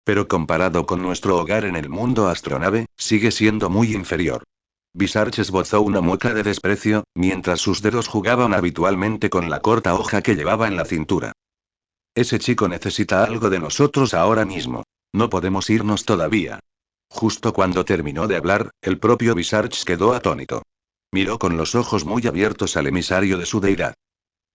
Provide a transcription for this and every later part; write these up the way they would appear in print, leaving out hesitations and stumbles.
Pero comparado con nuestro hogar en el mundo astronave, sigue siendo muy inferior. Visarch esbozó una mueca de desprecio, mientras sus dedos jugaban habitualmente con la corta hoja que llevaba en la cintura. Ese chico necesita algo de nosotros ahora mismo. No podemos irnos todavía. Justo cuando terminó de hablar, el propio Visarch quedó atónito. Miró con los ojos muy abiertos al emisario de su deidad.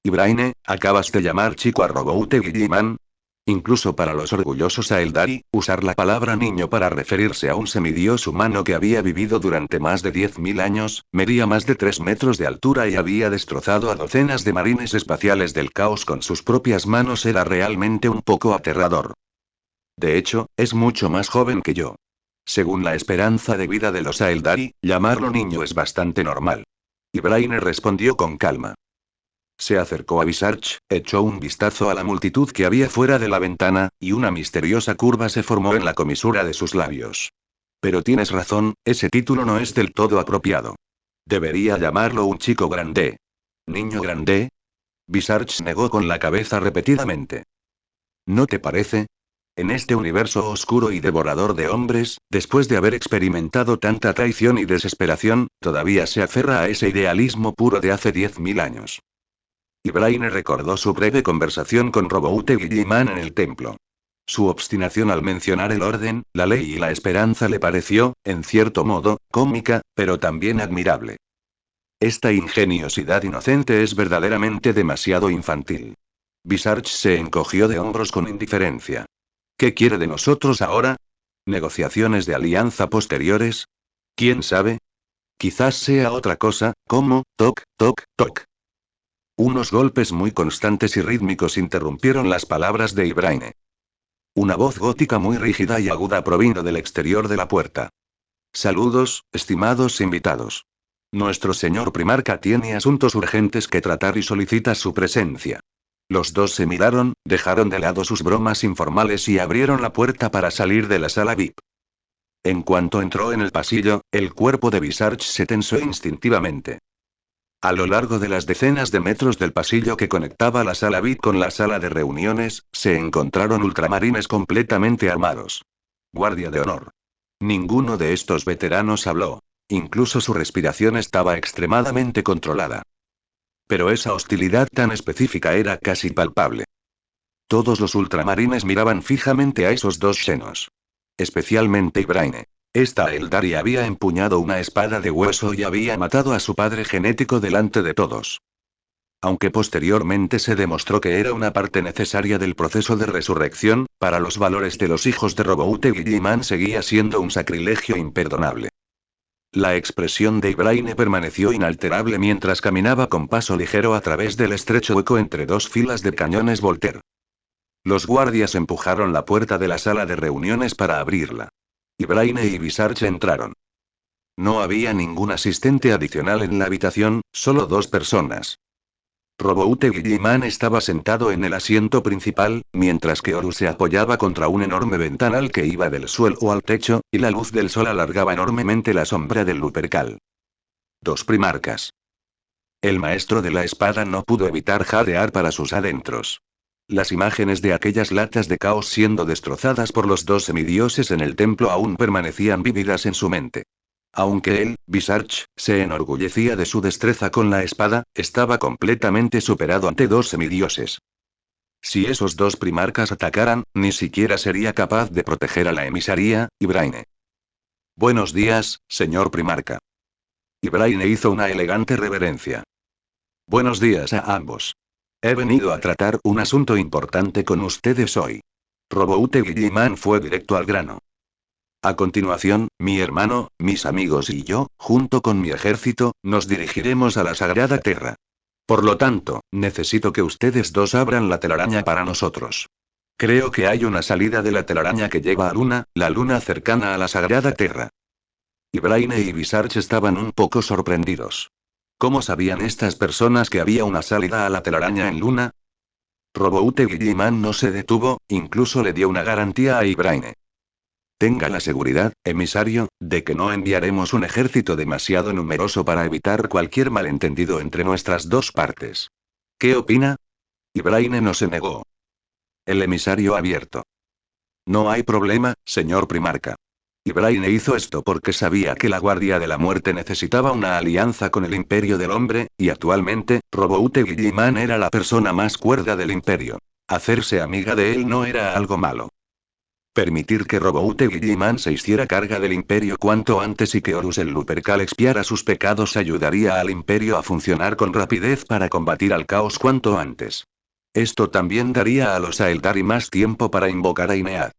Ibraine, ¿acabas de llamar chico a Roboute Guilliman? Incluso para los orgullosos Aeldari, usar la palabra niño para referirse a un semidios humano que había vivido durante más de 10.000 años, medía más de 3 metros de altura y había destrozado a docenas de marines espaciales del caos con sus propias manos era realmente un poco aterrador. De hecho, es mucho más joven que yo. Según la esperanza de vida de los Aeldari, llamarlo niño es bastante normal. Ibraine respondió con calma. Se acercó a Visarch, echó un vistazo a la multitud que había fuera de la ventana, y una misteriosa curva se formó en la comisura de sus labios. Pero tienes razón, ese título no es del todo apropiado. Debería llamarlo un chico grande. ¿Niño grande? Visarch negó con la cabeza repetidamente. ¿No te parece? En este universo oscuro y devorador de hombres, después de haber experimentado tanta traición y desesperación, todavía se aferra a ese idealismo puro de hace 10.000 años. Ibraine recordó su breve conversación con Roboute Guilliman en el templo. Su obstinación al mencionar el orden, la ley y la esperanza le pareció, en cierto modo, cómica, pero también admirable. Esta ingeniosidad inocente es verdaderamente demasiado infantil. Visarch se encogió de hombros con indiferencia. ¿Qué quiere de nosotros ahora? ¿Negociaciones de alianza posteriores? ¿Quién sabe? Quizás sea otra cosa, como, toc, toc, toc. Unos golpes muy constantes y rítmicos interrumpieron las palabras de Ibraine. Una voz gótica muy rígida y aguda provino del exterior de la puerta. Saludos, estimados invitados. Nuestro señor primarca tiene asuntos urgentes que tratar y solicita su presencia. Los dos se miraron, dejaron de lado sus bromas informales y abrieron la puerta para salir de la sala VIP. En cuanto entró en el pasillo, el cuerpo de Visarch se tensó instintivamente. A lo largo de las decenas de metros del pasillo que conectaba la sala VIP con la sala de reuniones, se encontraron ultramarines completamente armados. Guardia de honor. Ninguno de estos veteranos habló. Incluso su respiración estaba extremadamente controlada. Pero esa hostilidad tan específica era casi palpable. Todos los ultramarines miraban fijamente a esos dos Xenos. Especialmente Ibraine. Esta Eldari había empuñado una espada de hueso y había matado a su padre genético delante de todos. Aunque posteriormente se demostró que era una parte necesaria del proceso de resurrección, para los valores de los hijos de Roboute Guilliman seguía siendo un sacrilegio imperdonable. La expresión de Ibraine permaneció inalterable mientras caminaba con paso ligero a través del estrecho hueco entre dos filas de cañones Volter. Los guardias empujaron la puerta de la sala de reuniones para abrirla. Ibraine y Visarch entraron. No había ningún asistente adicional en la habitación, solo dos personas. Roboute Guilliman estaba sentado en el asiento principal, mientras que Oru se apoyaba contra un enorme ventanal que iba del suelo al techo, y la luz del sol alargaba enormemente la sombra del Lupercal. Dos primarcas. El maestro de la espada no pudo evitar jadear para sus adentros. Las imágenes de aquellas latas de caos siendo destrozadas por los dos semidioses en el templo aún permanecían vívidas en su mente. Aunque él, Visarch, se enorgullecía de su destreza con la espada, estaba completamente superado ante dos semidioses. Si esos dos primarcas atacaran, ni siquiera sería capaz de proteger a la emisaría, Ibraine. Buenos días, señor primarca. Ibraine hizo una elegante reverencia. Buenos días a ambos. He venido a tratar un asunto importante con ustedes hoy. Roboute Guilliman fue directo al grano. A continuación, mi hermano, mis amigos y yo, junto con mi ejército, nos dirigiremos a la Sagrada Tierra. Por lo tanto, necesito que ustedes dos abran la telaraña para nosotros. Creo que hay una salida de la telaraña que lleva a la luna cercana a la Sagrada Tierra. Ibraine y Visarch estaban un poco sorprendidos. ¿Cómo sabían estas personas que había una salida a la telaraña en luna? Roboute Guilliman no se detuvo, incluso le dio una garantía a Ibraine. Tenga la seguridad, emisario, de que no enviaremos un ejército demasiado numeroso para evitar cualquier malentendido entre nuestras dos partes. ¿Qué opina? Ibraine no se negó. El emisario abierto. No hay problema, señor Primarca. Y Braine hizo esto porque sabía que la Guardia de la Muerte necesitaba una alianza con el Imperio del Hombre, y actualmente, Roboute Guilliman era la persona más cuerda del Imperio. Hacerse amiga de él no era algo malo. Permitir que Roboute Guilliman se hiciera carga del Imperio cuanto antes y que Horus el Lupercal expiara sus pecados ayudaría al Imperio a funcionar con rapidez para combatir al caos cuanto antes. Esto también daría a los Aeldari más tiempo para invocar a Inead.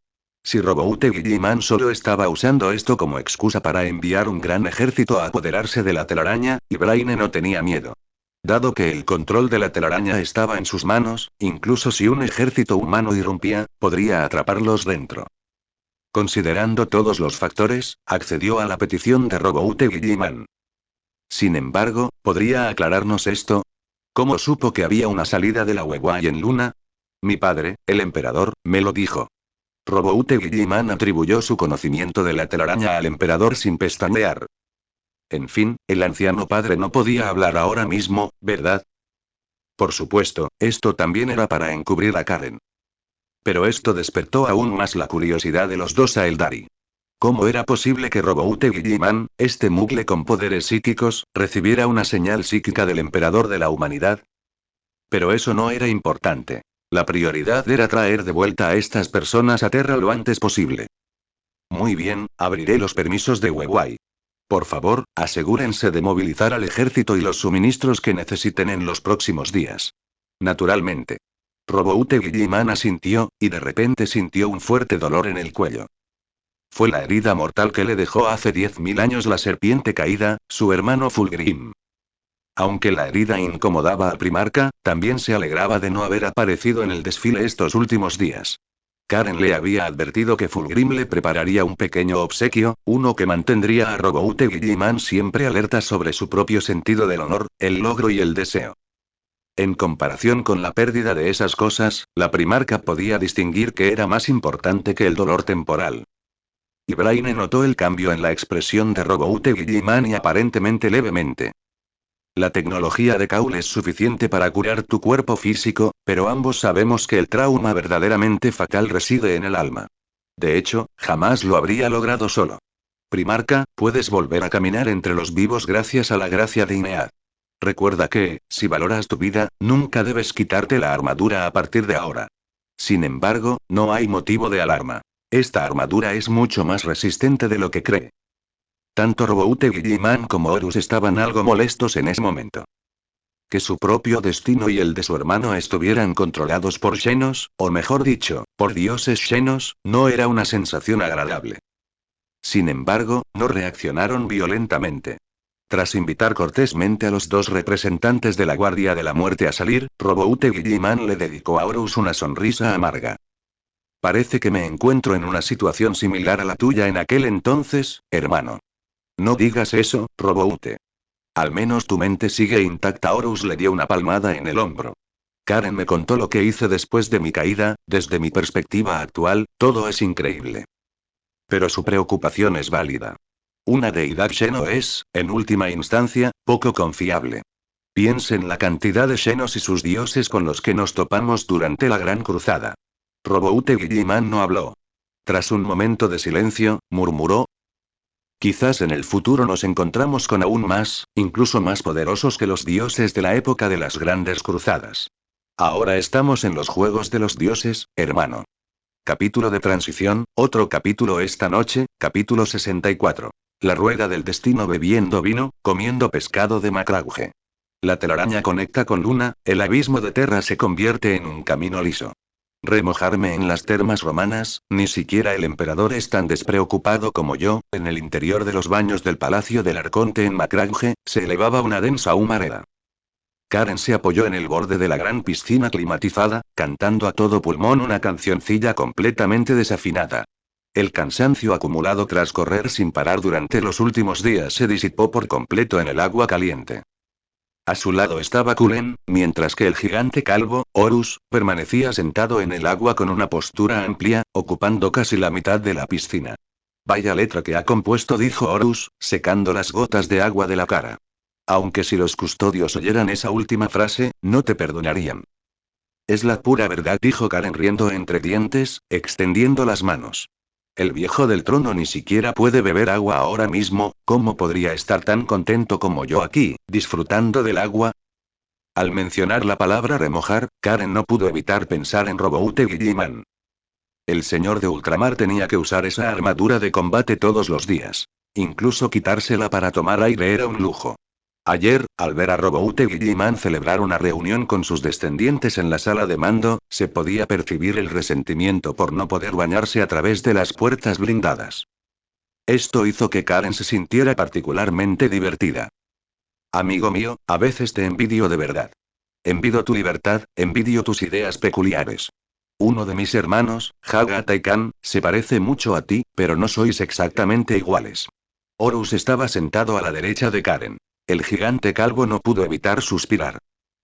Si Roboute Guilliman solo estaba usando esto como excusa para enviar un gran ejército a apoderarse de la telaraña, y Braine no tenía miedo. Dado que el control de la telaraña estaba en sus manos, incluso si un ejército humano irrumpía, podría atraparlos dentro. Considerando todos los factores, accedió a la petición de Roboute Guilliman. Sin embargo, ¿podría aclararnos esto? ¿Cómo supo que había una salida de la Wewai en Luna? Mi padre, el emperador, me lo dijo. Roboute Guilliman atribuyó su conocimiento de la telaraña al emperador sin pestañear. En fin, el anciano padre no podía hablar ahora mismo, ¿verdad? Por supuesto, esto también era para encubrir a Karen. Pero esto despertó aún más la curiosidad de los dos Aeldari. ¿Cómo era posible que Roboute Guilliman, este mugle con poderes psíquicos, recibiera una señal psíquica del emperador de la humanidad? Pero eso no era importante. La prioridad era traer de vuelta a estas personas a Terra lo antes posible. Muy bien, abriré los permisos de Wewai. Por favor, asegúrense de movilizar al ejército y los suministros que necesiten en los próximos días. Naturalmente. Roboute Guilliman asintió, y de repente sintió un fuerte dolor en el cuello. Fue la herida mortal que le dejó hace 10.000 años la serpiente caída, su hermano Fulgrim. Aunque la herida incomodaba al Primarca, también se alegraba de no haber aparecido en el desfile estos últimos días. Karen le había advertido que Fulgrim le prepararía un pequeño obsequio, uno que mantendría a Roboute Guilliman siempre alerta sobre su propio sentido del honor, el logro y el deseo. En comparación con la pérdida de esas cosas, la Primarca podía distinguir que era más importante que el dolor temporal. Y Braine notó el cambio en la expresión de Roboute Guilliman y aparentemente levemente. La tecnología de Kaul es suficiente para curar tu cuerpo físico, pero ambos sabemos que el trauma verdaderamente fatal reside en el alma. De hecho, jamás lo habría logrado solo. Primarca, puedes volver a caminar entre los vivos gracias a la gracia de Inead. Recuerda que, si valoras tu vida, nunca debes quitarte la armadura a partir de ahora. Sin embargo, no hay motivo de alarma. Esta armadura es mucho más resistente de lo que cree. Tanto Roboute Guilliman como Horus estaban algo molestos en ese momento. Que su propio destino y el de su hermano estuvieran controlados por Xenos, o mejor dicho, por dioses Xenos, no era una sensación agradable. Sin embargo, no reaccionaron violentamente. Tras invitar cortésmente a los dos representantes de la Guardia de la Muerte a salir, Roboute Guilliman le dedicó a Horus una sonrisa amarga. Parece que me encuentro en una situación similar a la tuya en aquel entonces, hermano. No digas eso, Roboute. Al menos tu mente sigue intacta. Horus le dio una palmada en el hombro. Karen me contó lo que hice después de mi caída, desde mi perspectiva actual, todo es increíble. Pero su preocupación es válida. Una deidad Xeno es, en última instancia, poco confiable. Piense en la cantidad de Xenos y sus dioses con los que nos topamos durante la Gran Cruzada. Roboute Guilliman no habló. Tras un momento de silencio, murmuró: quizás en el futuro nos encontramos con aún más, incluso más poderosos que los dioses de la época de las grandes cruzadas. Ahora estamos en los juegos de los dioses, hermano. Capítulo de transición, otro capítulo esta noche, capítulo 64. La rueda del destino bebiendo vino, comiendo pescado de Macrauge. La telaraña conecta con Luna, el abismo de Terra se convierte en un camino liso. Remojarme en las termas romanas, ni siquiera el emperador es tan despreocupado como yo. En el interior de los baños del palacio del Arconte en Macrauge, se elevaba una densa humareda. Karen se apoyó en el borde de la gran piscina climatizada, cantando a todo pulmón una cancioncilla completamente desafinada. El cansancio acumulado tras correr sin parar durante los últimos días se disipó por completo en el agua caliente. A su lado estaba Kulen, mientras que el gigante calvo, Horus, permanecía sentado en el agua con una postura amplia, ocupando casi la mitad de la piscina. Vaya letra que ha compuesto, dijo Horus, secando las gotas de agua de la cara. Aunque si los custodios oyeran esa última frase, no te perdonarían. Es la pura verdad, dijo Karen riendo entre dientes, extendiendo las manos. El viejo del trono ni siquiera puede beber agua ahora mismo, ¿cómo podría estar tan contento como yo aquí, disfrutando del agua? Al mencionar la palabra remojar, Karen no pudo evitar pensar en Roboute Guilliman. El señor de ultramar tenía que usar esa armadura de combate todos los días. Incluso quitársela para tomar aire era un lujo. Ayer, al ver a Roboute Guilliman celebrar una reunión con sus descendientes en la sala de mando, se podía percibir el resentimiento por no poder bañarse a través de las puertas blindadas. Esto hizo que Karen se sintiera particularmente divertida. Amigo mío, a veces te envidio de verdad. Envidio tu libertad, envidio tus ideas peculiares. Uno de mis hermanos, Haga Taikan, se parece mucho a ti, pero no sois exactamente iguales. Horus estaba sentado a la derecha de Karen. El gigante calvo no pudo evitar suspirar.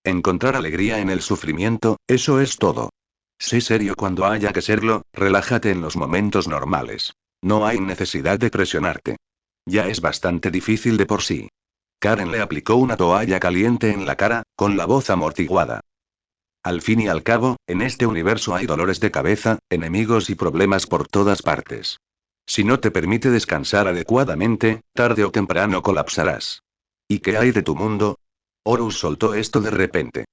Encontrar alegría en el sufrimiento, eso es todo. Sé serio cuando haya que serlo, relájate en los momentos normales. No hay necesidad de presionarte. Ya es bastante difícil de por sí. Karen le aplicó una toalla caliente en la cara, con la voz amortiguada. Al fin y al cabo, en este universo hay dolores de cabeza, enemigos y problemas por todas partes. Si no te permite descansar adecuadamente, tarde o temprano colapsarás. ¿Y qué hay de tu mundo? Horus soltó esto de repente.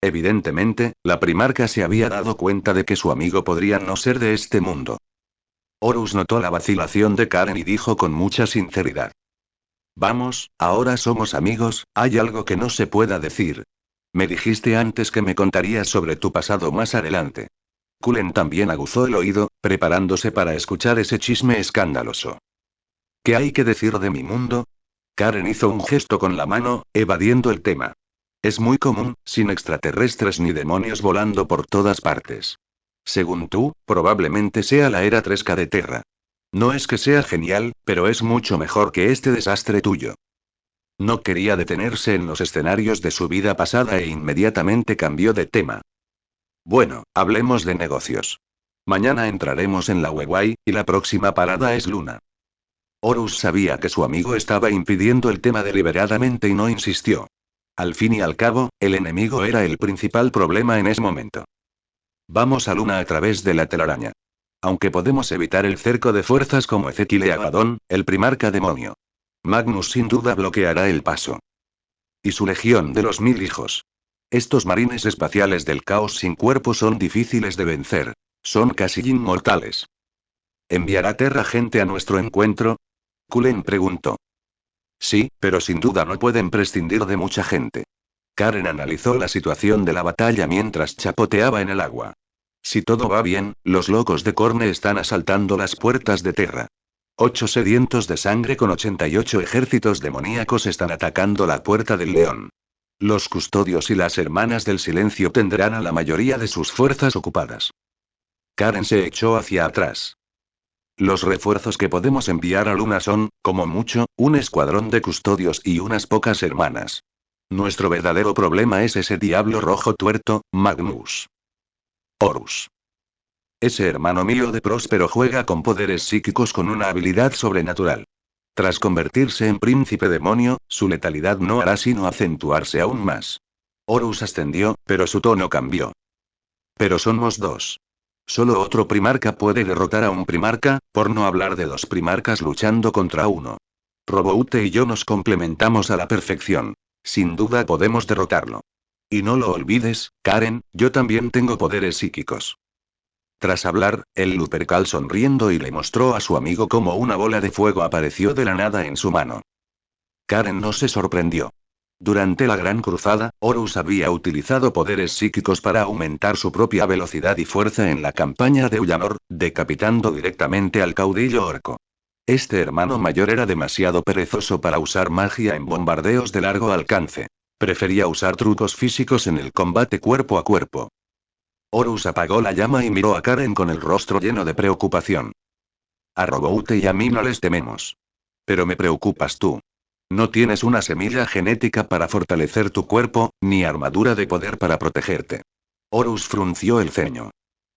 Evidentemente, la primarca se había dado cuenta de que su amigo podría no ser de este mundo. Horus notó la vacilación de Karen y dijo con mucha sinceridad. Vamos, ahora somos amigos, ¿hay algo que no se pueda decir? Me dijiste antes que me contarías sobre tu pasado más adelante. Cullen también aguzó el oído, preparándose para escuchar ese chisme escandaloso. ¿Qué hay que decir de mi mundo? Karen hizo un gesto con la mano, evadiendo el tema. Es muy común, sin extraterrestres ni demonios volando por todas partes. Según tú, probablemente sea la era 3K de Terra. No es que sea genial, pero es mucho mejor que este desastre tuyo. No quería detenerse en los escenarios de su vida pasada e inmediatamente cambió de tema. Bueno, hablemos de negocios. Mañana entraremos en la Wewai, y la próxima parada es Luna. Horus sabía que su amigo estaba impidiendo el tema deliberadamente y no insistió. Al fin y al cabo, el enemigo era el principal problema en ese momento. Vamos a Luna a través de la telaraña. Aunque podemos evitar el cerco de fuerzas como Ezequiel y Agadón, el primarca demonio. Magnus sin duda bloqueará el paso. Y su legión de los 1000 hijos. Estos marines espaciales del caos sin cuerpo son difíciles de vencer. Son casi inmortales. ¿Enviará Terra gente a nuestro encuentro? Cullen preguntó. Sí, pero sin duda no pueden prescindir de mucha gente. Karen analizó la situación de la batalla mientras chapoteaba en el agua. Si todo va bien, los locos de Corne están asaltando las puertas de Terra. 8 sedientos de sangre con 88 ejércitos demoníacos están atacando la puerta del león. Los custodios y las hermanas del silencio tendrán a la mayoría de sus fuerzas ocupadas. Karen se echó hacia atrás. Los refuerzos que podemos enviar a Luna son, como mucho, un escuadrón de custodios y unas pocas hermanas. Nuestro verdadero problema es ese diablo rojo tuerto, Magnus. Horus. Ese hermano mío de Próspero juega con poderes psíquicos con una habilidad sobrenatural. Tras convertirse en príncipe demonio, su letalidad no hará sino acentuarse aún más. Horus ascendió, pero su tono cambió. Pero somos dos. Solo otro primarca puede derrotar a un primarca, por no hablar de dos primarcas luchando contra uno. Roboute y yo nos complementamos a la perfección. Sin duda podemos derrotarlo. Y no lo olvides, Karen, yo también tengo poderes psíquicos. Tras hablar, el Lupercal sonriendo y le mostró a su amigo cómo una bola de fuego apareció de la nada en su mano. Karen no se sorprendió. Durante la Gran Cruzada, Horus había utilizado poderes psíquicos para aumentar su propia velocidad y fuerza en la campaña de Ullanor, decapitando directamente al caudillo orco. Este hermano mayor era demasiado perezoso para usar magia en bombardeos de largo alcance. Prefería usar trucos físicos en el combate cuerpo a cuerpo. Horus apagó la llama y miró a Karen con el rostro lleno de preocupación. A Roboute y a mí no les tememos. Pero me preocupas tú. No tienes una semilla genética para fortalecer tu cuerpo, ni armadura de poder para protegerte. Horus frunció el ceño.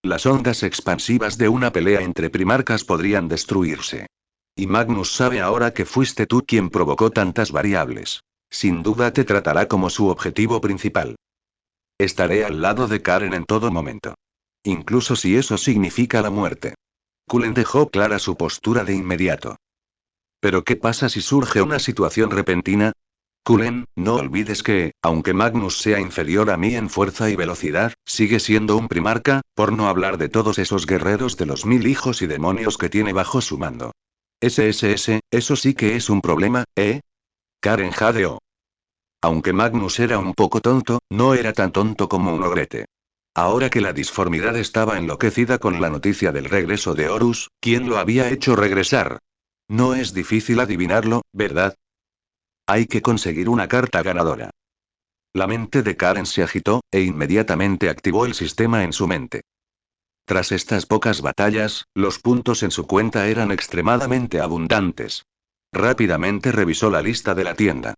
Las ondas expansivas de una pelea entre primarcas podrían destruirse. Y Magnus sabe ahora que fuiste tú quien provocó tantas variables. Sin duda te tratará como su objetivo principal. Estaré al lado de Karen en todo momento. Incluso si eso significa la muerte. Cullen dejó clara su postura de inmediato. ¿Pero qué pasa si surge una situación repentina? Cullen, no olvides que, aunque Magnus sea inferior a mí en fuerza y velocidad, sigue siendo un primarca, por no hablar de todos esos guerreros de los 1000 hijos y demonios que tiene bajo su mando. Eso sí que es un problema, ¿eh? Karen jadeó. Aunque Magnus era un poco tonto, no era tan tonto como un ogrete. Ahora que la disformidad estaba enloquecida con la noticia del regreso de Horus, ¿quién lo había hecho regresar? No es difícil adivinarlo, ¿verdad? Hay que conseguir una carta ganadora. La mente de Karen se agitó, e inmediatamente activó el sistema en su mente. Tras estas pocas batallas, los puntos en su cuenta eran extremadamente abundantes. Rápidamente revisó la lista de la tienda.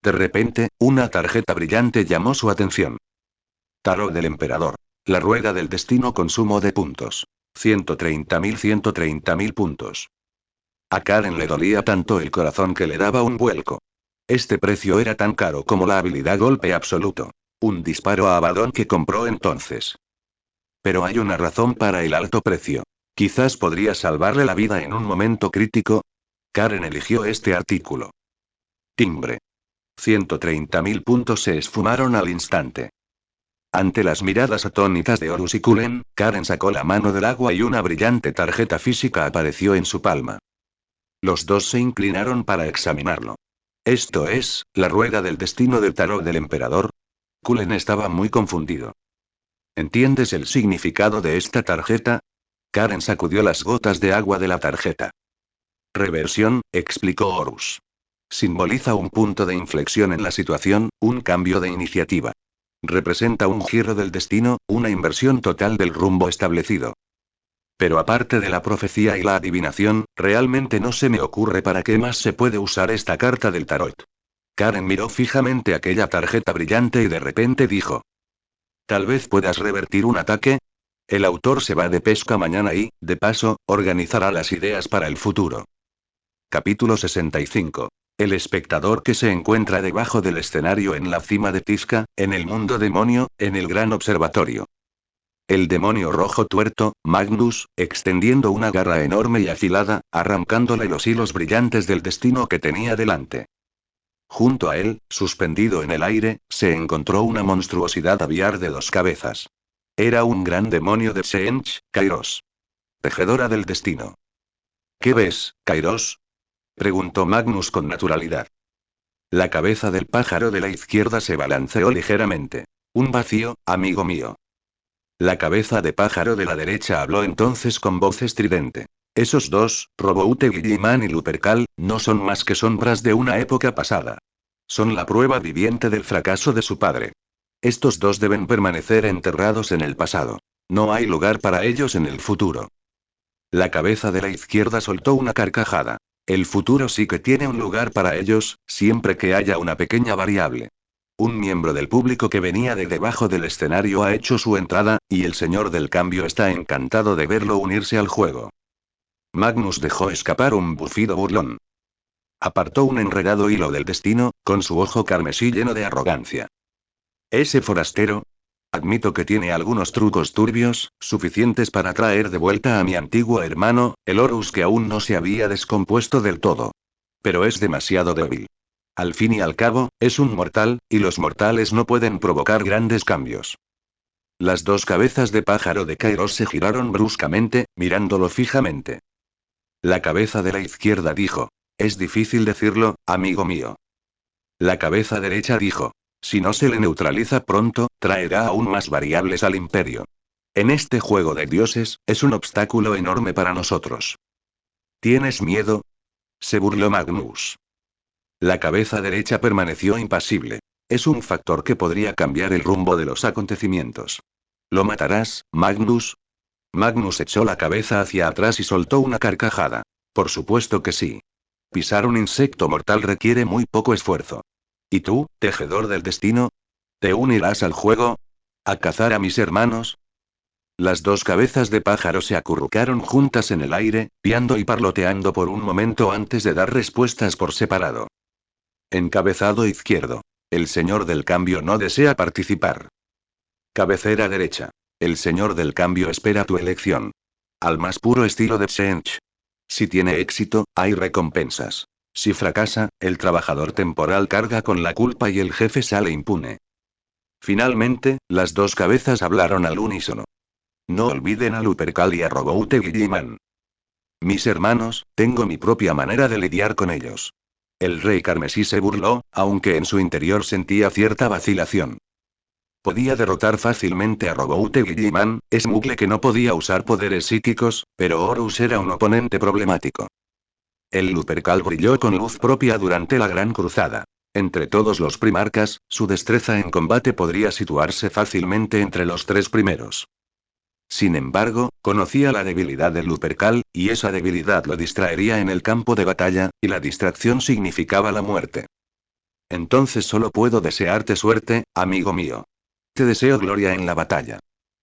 De repente, una tarjeta brillante llamó su atención. Tarot del Emperador. La rueda del destino, consumo de puntos. 130.000 puntos. A Karen le dolía tanto el corazón que le daba un vuelco. Este precio era tan caro como la habilidad golpe absoluto. Un disparo a Abaddon que compró entonces. Pero hay una razón para el alto precio. Quizás podría salvarle la vida en un momento crítico. Karen eligió este artículo. Timbre. 130.000 puntos se esfumaron al instante. Ante las miradas atónitas de Horus y Cullen, Karen sacó la mano del agua y una brillante tarjeta física apareció en su palma. Los dos se inclinaron para examinarlo. Esto es, la rueda del destino del tarot del emperador. Cullen estaba muy confundido. ¿Entiendes el significado de esta tarjeta? Karen sacudió las gotas de agua de la tarjeta. Reversión, explicó Horus. Simboliza un punto de inflexión en la situación, un cambio de iniciativa. Representa un giro del destino, una inversión total del rumbo establecido. Pero aparte de la profecía y la adivinación, realmente no se me ocurre para qué más se puede usar esta carta del tarot. Karen miró fijamente aquella tarjeta brillante y de repente dijo. Tal vez puedas revertir un ataque. El autor se va de pesca mañana y, de paso, organizará las ideas para el futuro. Capítulo 65. El espectador que se encuentra debajo del escenario en la cima de Tizca, en el mundo demonio, en el gran observatorio. El demonio rojo tuerto, Magnus, extendiendo una garra enorme y afilada, arrancándole los hilos brillantes del destino que tenía delante. Junto a él, suspendido en el aire, se encontró una monstruosidad aviar de 2 cabezas. Era un gran demonio de Tseentch, Kairos. Tejedora del destino. ¿Qué ves, Kairos? Preguntó Magnus con naturalidad. La cabeza del pájaro de la izquierda se balanceó ligeramente. Un vacío, amigo mío. La cabeza de pájaro de la derecha habló entonces con voz estridente. Esos dos, Roboute Guilliman y Lupercal, no son más que sombras de una época pasada. Son la prueba viviente del fracaso de su padre. Estos dos deben permanecer enterrados en el pasado. No hay lugar para ellos en el futuro. La cabeza de la izquierda soltó una carcajada. El futuro sí que tiene un lugar para ellos, siempre que haya una pequeña variable. Un miembro del público que venía de debajo del escenario ha hecho su entrada, y el señor del cambio está encantado de verlo unirse al juego. Magnus dejó escapar un bufido burlón. Apartó un enredado hilo del destino, con su ojo carmesí lleno de arrogancia. Ese forastero. Admito que tiene algunos trucos turbios, suficientes para traer de vuelta a mi antiguo hermano, el Horus que aún no se había descompuesto del todo. Pero es demasiado débil. Al fin y al cabo, es un mortal, y los mortales no pueden provocar grandes cambios. Las 2 cabezas de pájaro de Kairos se giraron bruscamente, mirándolo fijamente. La cabeza de la izquierda dijo. Es difícil decirlo, amigo mío. La cabeza derecha dijo. Si no se le neutraliza pronto, traerá aún más variables al imperio. En este juego de dioses, es un obstáculo enorme para nosotros. ¿Tienes miedo? Se burló Magnus. La cabeza derecha permaneció impasible. Es un factor que podría cambiar el rumbo de los acontecimientos. ¿Lo matarás, Magnus? Magnus echó la cabeza hacia atrás y soltó una carcajada. Por supuesto que sí. Pisar un insecto mortal requiere muy poco esfuerzo. ¿Y tú, tejedor del destino? ¿Te unirás al juego? ¿A cazar a mis hermanos? Las 2 cabezas de pájaro se acurrucaron juntas en el aire, piando y parloteando por un momento antes de dar respuestas por separado. Encabezado izquierdo. El señor del cambio no desea participar. Cabecera derecha. El señor del cambio espera tu elección. Al más puro estilo de Tsench. Si tiene éxito, hay recompensas. Si fracasa, el trabajador temporal carga con la culpa y el jefe sale impune. Finalmente, las dos cabezas hablaron al unísono. No olviden a Lupercal y a Roboute Guilliman. Mis hermanos, tengo mi propia manera de lidiar con ellos. El rey carmesí se burló, aunque en su interior sentía cierta vacilación. Podía derrotar fácilmente a Roboute Guilliman, Smuggle que no podía usar poderes psíquicos, pero Horus era un oponente problemático. El Lupercal brilló con luz propia durante la Gran Cruzada. Entre todos los primarcas, su destreza en combate podría situarse fácilmente entre los tres primeros. Sin embargo, conocía la debilidad del Lupercal, y esa debilidad lo distraería en el campo de batalla, y la distracción significaba la muerte. Entonces solo puedo desearte suerte, amigo mío. Te deseo gloria en la batalla.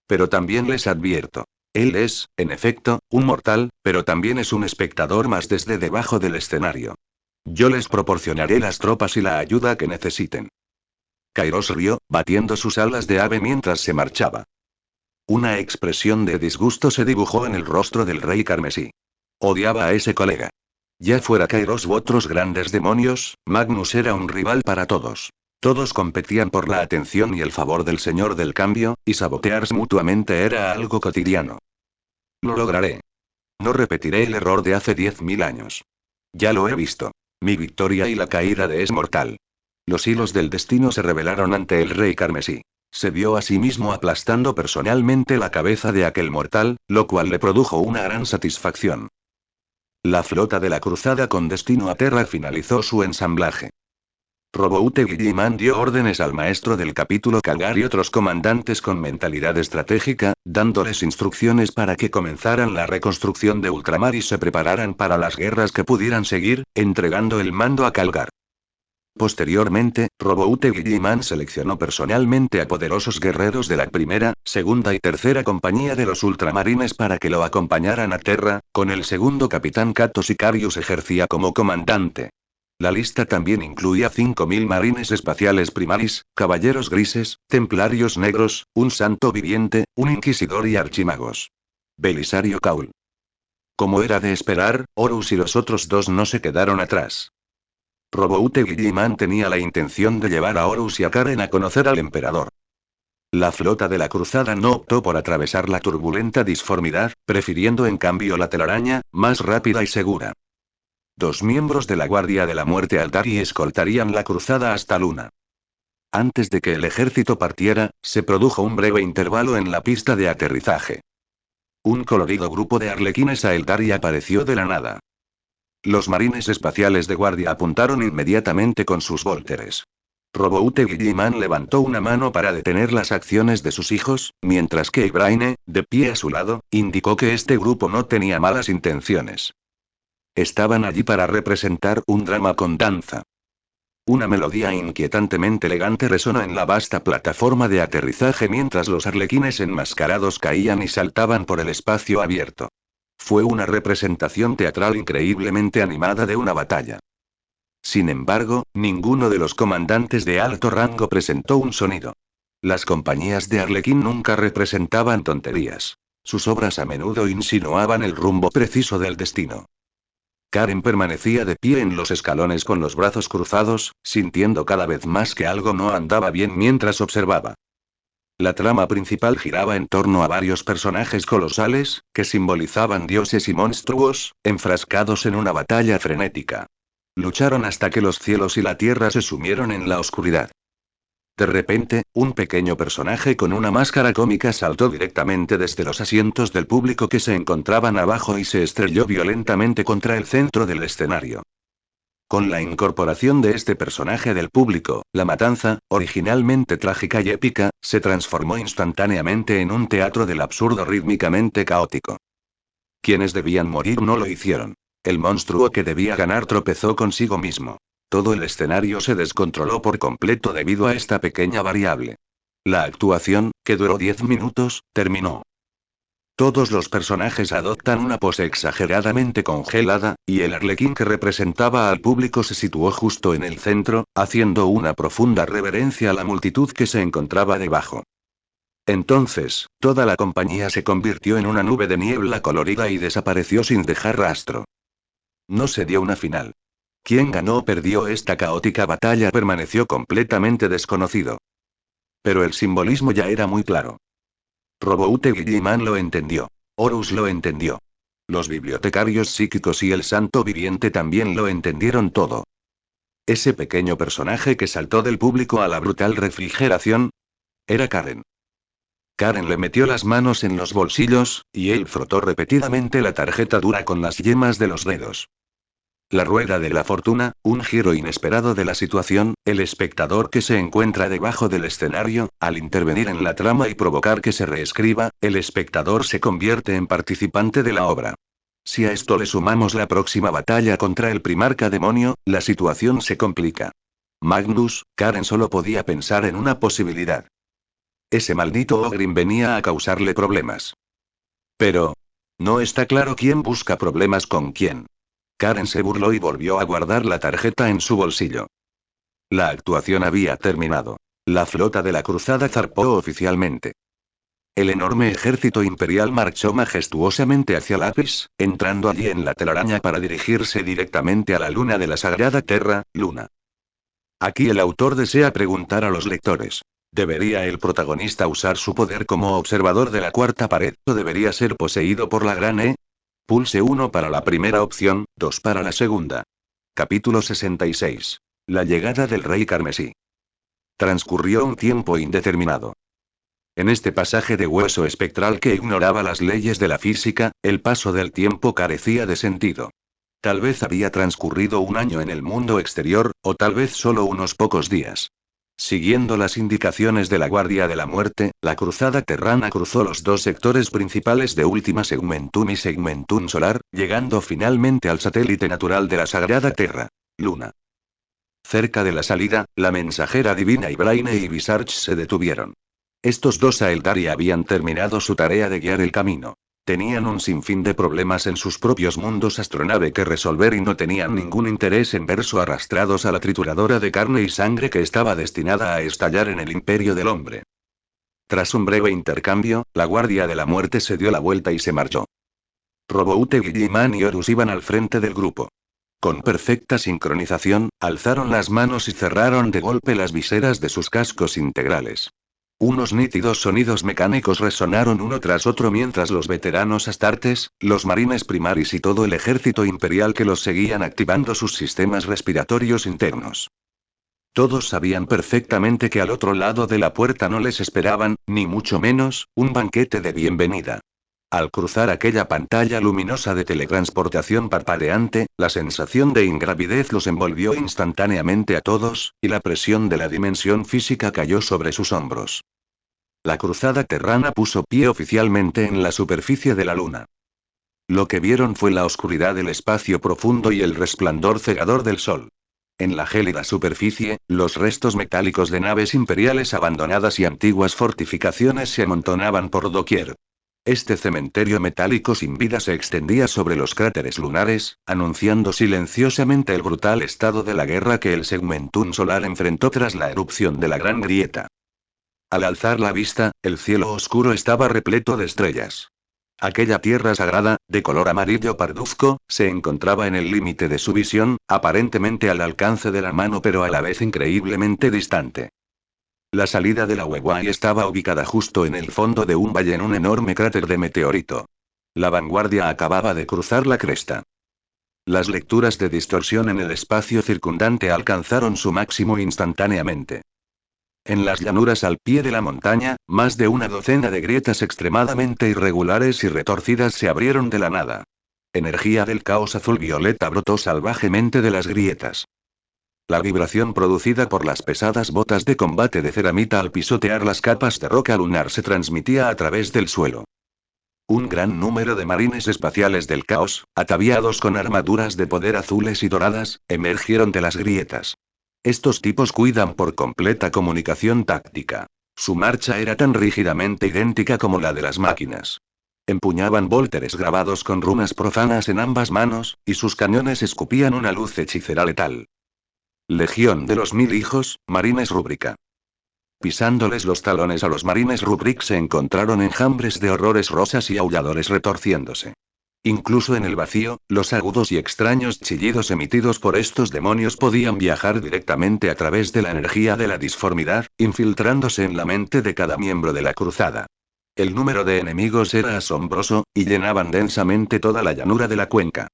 Pero también les advierto. Él es, en efecto, un mortal, pero también es un espectador más desde debajo del escenario. Yo les proporcionaré las tropas y la ayuda que necesiten. Kairos rió, batiendo sus alas de ave mientras se marchaba. Una expresión de disgusto se dibujó en el rostro del rey carmesí. Odiaba a ese colega. Ya fuera Kairos u otros grandes demonios, Magnus era un rival para todos. Todos competían por la atención y el favor del señor del cambio, y sabotearse mutuamente era algo cotidiano. Lo lograré. No repetiré el error de hace 10.000 años. Ya lo he visto. Mi victoria y la caída de es mortal. Los hilos del destino se revelaron ante el rey carmesí. Se vio a sí mismo aplastando personalmente la cabeza de aquel mortal, lo cual le produjo una gran satisfacción. La flota de la cruzada con destino a Terra finalizó su ensamblaje. Roboute Guilliman dio órdenes al maestro del capítulo Calgar y otros comandantes con mentalidad estratégica, dándoles instrucciones para que comenzaran la reconstrucción de Ultramar y se prepararan para las guerras que pudieran seguir, entregando el mando a Calgar. Posteriormente, Roboute Guilliman seleccionó personalmente a poderosos guerreros de la primera, segunda y tercera compañía de los ultramarines para que lo acompañaran a Terra, con el segundo capitán Cato Sicarius ejercía como comandante. La lista también incluía 5.000 marines espaciales primaris, caballeros grises, templarios negros, un santo viviente, un inquisidor y archimagos. Belisario Caul. Como era de esperar, Horus y los otros dos no se quedaron atrás. Roboute Guilliman tenía la intención de llevar a Horus y a Karen a conocer al emperador. La flota de la cruzada no optó por atravesar la turbulenta disformidad, prefiriendo en cambio la telaraña, más rápida y segura. 2 miembros de la Guardia de la Muerte Altari escoltarían la cruzada hasta Luna. Antes de que el ejército partiera, se produjo un breve intervalo en la pista de aterrizaje. Un colorido grupo de arlequines a Eldari apareció de la nada. Los marines espaciales de guardia apuntaron inmediatamente con sus vólteres. Roboute Guilliman levantó una mano para detener las acciones de sus hijos, mientras que Ibraine, de pie a su lado, indicó que este grupo no tenía malas intenciones. Estaban allí para representar un drama con danza. Una melodía inquietantemente elegante resonó en la vasta plataforma de aterrizaje mientras los arlequines enmascarados caían y saltaban por el espacio abierto. Fue una representación teatral increíblemente animada de una batalla. Sin embargo, ninguno de los comandantes de alto rango presentó un sonido. Las compañías de arlequín nunca representaban tonterías. Sus obras a menudo insinuaban el rumbo preciso del destino. Karen permanecía de pie en los escalones con los brazos cruzados, sintiendo cada vez más que algo no andaba bien mientras observaba. La trama principal giraba en torno a varios personajes colosales, que simbolizaban dioses y monstruos, enfrascados en una batalla frenética. Lucharon hasta que los cielos y la tierra se sumieron en la oscuridad. De repente, un pequeño personaje con una máscara cómica saltó directamente desde los asientos del público que se encontraban abajo y se estrelló violentamente contra el centro del escenario. Con la incorporación de este personaje del público, la matanza, originalmente trágica y épica, se transformó instantáneamente en un teatro del absurdo rítmicamente caótico. Quienes debían morir no lo hicieron. El monstruo que debía ganar tropezó consigo mismo. Todo el escenario se descontroló por completo debido a esta pequeña variable. La actuación, que duró 10 minutos, terminó. Todos los personajes adoptan una pose exageradamente congelada, y el arlequín que representaba al público se situó justo en el centro, haciendo una profunda reverencia a la multitud que se encontraba debajo. Entonces, toda la compañía se convirtió en una nube de niebla colorida y desapareció sin dejar rastro. No se dio una final. Quién ganó o perdió esta caótica batalla permaneció completamente desconocido. Pero el simbolismo ya era muy claro. Roboute Guilliman lo entendió. Horus lo entendió. Los bibliotecarios psíquicos y el santo viviente también lo entendieron todo. Ese pequeño personaje que saltó del público a la brutal refrigeración era Karen. Karen le metió las manos en los bolsillos, y él frotó repetidamente la tarjeta dura con las yemas de los dedos. La rueda de la fortuna, un giro inesperado de la situación, el espectador que se encuentra debajo del escenario, al intervenir en la trama y provocar que se reescriba, el espectador se convierte en participante de la obra. Si a esto le sumamos la próxima batalla contra el primarca demonio, la situación se complica. Magnus, Karen solo podía pensar en una posibilidad. Ese maldito Ogrim venía a causarle problemas. Pero... no está claro quién busca problemas con quién. Karen se burló y volvió a guardar la tarjeta en su bolsillo. La actuación había terminado. La flota de la cruzada zarpó oficialmente. El enorme ejército imperial marchó majestuosamente hacia Lapis, entrando allí en la telaraña para dirigirse directamente a la luna de la sagrada Terra, Luna. Aquí el autor desea preguntar a los lectores. ¿Debería el protagonista usar su poder como observador de la cuarta pared o debería ser poseído por la gran E? Pulse 1 para la primera opción, 2 para la segunda. Capítulo 66. La llegada del rey carmesí. Transcurrió un tiempo indeterminado. En este pasaje de hueso espectral que ignoraba las leyes de la física, el paso del tiempo carecía de sentido. Tal vez había transcurrido un año en el mundo exterior, o tal vez solo unos pocos días. Siguiendo las indicaciones de la Guardia de la Muerte, la cruzada terrana cruzó los dos sectores principales de Ultima Segmentum y Segmentum Solar, llegando finalmente al satélite natural de la Sagrada Terra, Luna. Cerca de la salida, la mensajera divina y Braine y Visarch se detuvieron. Estos dos Aeldari habían terminado su tarea de guiar el camino. Tenían un sinfín de problemas en sus propios mundos astronave que resolver y no tenían ningún interés en verse arrastrados a la trituradora de carne y sangre que estaba destinada a estallar en el imperio del hombre. Tras un breve intercambio, la Guardia de la Muerte se dio la vuelta y se marchó. Roboute, Guilliman y Horus iban al frente del grupo. Con perfecta sincronización, alzaron las manos y cerraron de golpe las viseras de sus cascos integrales. Unos nítidos sonidos mecánicos resonaron uno tras otro mientras los veteranos astartes, los marines primaris y todo el ejército imperial que los seguían activando sus sistemas respiratorios internos. Todos sabían perfectamente que al otro lado de la puerta no les esperaban, ni mucho menos, un banquete de bienvenida. Al cruzar aquella pantalla luminosa de teletransportación parpadeante, la sensación de ingravidez los envolvió instantáneamente a todos, y la presión de la dimensión física cayó sobre sus hombros. La cruzada terrana puso pie oficialmente en la superficie de la luna. Lo que vieron fue la oscuridad del espacio profundo y el resplandor cegador del sol. En la gélida superficie, los restos metálicos de naves imperiales abandonadas y antiguas fortificaciones se amontonaban por doquier. Este cementerio metálico sin vida se extendía sobre los cráteres lunares, anunciando silenciosamente el brutal estado de la guerra que el Segmentum Solar enfrentó tras la erupción de la Gran Grieta. Al alzar la vista, el cielo oscuro estaba repleto de estrellas. Aquella tierra sagrada, de color amarillo parduzco, se encontraba en el límite de su visión, aparentemente al alcance de la mano pero a la vez increíblemente distante. La salida de la Wewai estaba ubicada justo en el fondo de un valle en un enorme cráter de meteorito. La vanguardia acababa de cruzar la cresta. Las lecturas de distorsión en el espacio circundante alcanzaron su máximo instantáneamente. En las llanuras al pie de la montaña, más de una docena de grietas extremadamente irregulares y retorcidas se abrieron de la nada. Energía del caos azul-violeta brotó salvajemente de las grietas. La vibración producida por las pesadas botas de combate de ceramita al pisotear las capas de roca lunar se transmitía a través del suelo. Un gran número de marines espaciales del caos, ataviados con armaduras de poder azules y doradas, emergieron de las grietas. Estos tipos cuidan por completa comunicación táctica. Su marcha era tan rígidamente idéntica como la de las máquinas. Empuñaban volteres grabados con runas profanas en ambas manos, y sus cañones escupían una luz hechicera letal. Legión de los 1000 hijos, marines rúbrica. Pisándoles los talones a los marines Rubrik se encontraron enjambres de horrores rosas y aulladores retorciéndose. Incluso en el vacío, los agudos y extraños chillidos emitidos por estos demonios podían viajar directamente a través de la energía de la disformidad, infiltrándose en la mente de cada miembro de la cruzada. El número de enemigos era asombroso, y llenaban densamente toda la llanura de la cuenca.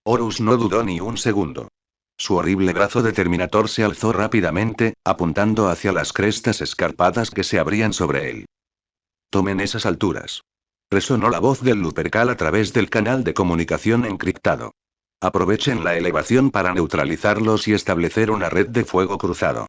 Horus no dudó ni un segundo. Su horrible brazo de Terminator se alzó rápidamente, apuntando hacia las crestas escarpadas que se abrían sobre él. «Tomen esas alturas». Resonó la voz del Lupercal a través del canal de comunicación encriptado. «Aprovechen la elevación para neutralizarlos y establecer una red de fuego cruzado».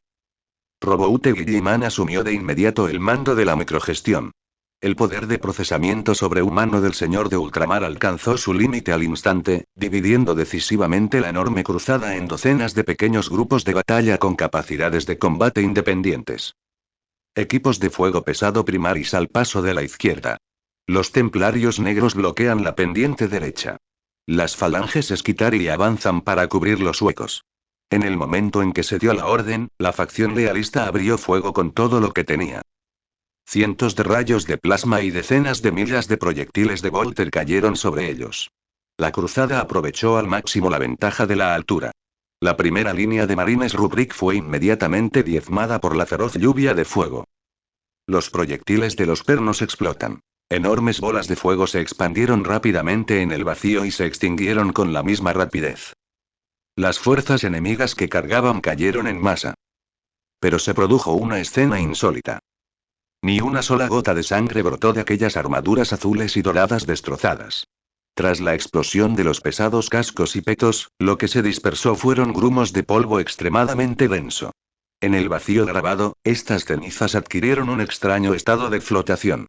Roboute Guilliman asumió de inmediato el mando de la microgestión. El poder de procesamiento sobrehumano del señor de ultramar alcanzó su límite al instante, dividiendo decisivamente la enorme cruzada en docenas de pequeños grupos de batalla con capacidades de combate independientes. Equipos de fuego pesado primaris al paso de la izquierda. Los templarios negros bloquean la pendiente derecha. Las falanges Esquitari avanzan para cubrir los huecos. En el momento en que se dio la orden, la facción lealista abrió fuego con todo lo que tenía. Cientos de rayos de plasma y decenas de millas de proyectiles de Volter cayeron sobre ellos. La cruzada aprovechó al máximo la ventaja de la altura. La primera línea de marines Rubrik fue inmediatamente diezmada por la feroz lluvia de fuego. Los proyectiles de los pernos explotan. Enormes bolas de fuego se expandieron rápidamente en el vacío y se extinguieron con la misma rapidez. Las fuerzas enemigas que cargaban cayeron en masa. Pero se produjo una escena insólita. Ni una sola gota de sangre brotó de aquellas armaduras azules y doradas destrozadas. Tras la explosión de los pesados cascos y petos, lo que se dispersó fueron grumos de polvo extremadamente denso. En el vacío grabado, estas cenizas adquirieron un extraño estado de flotación.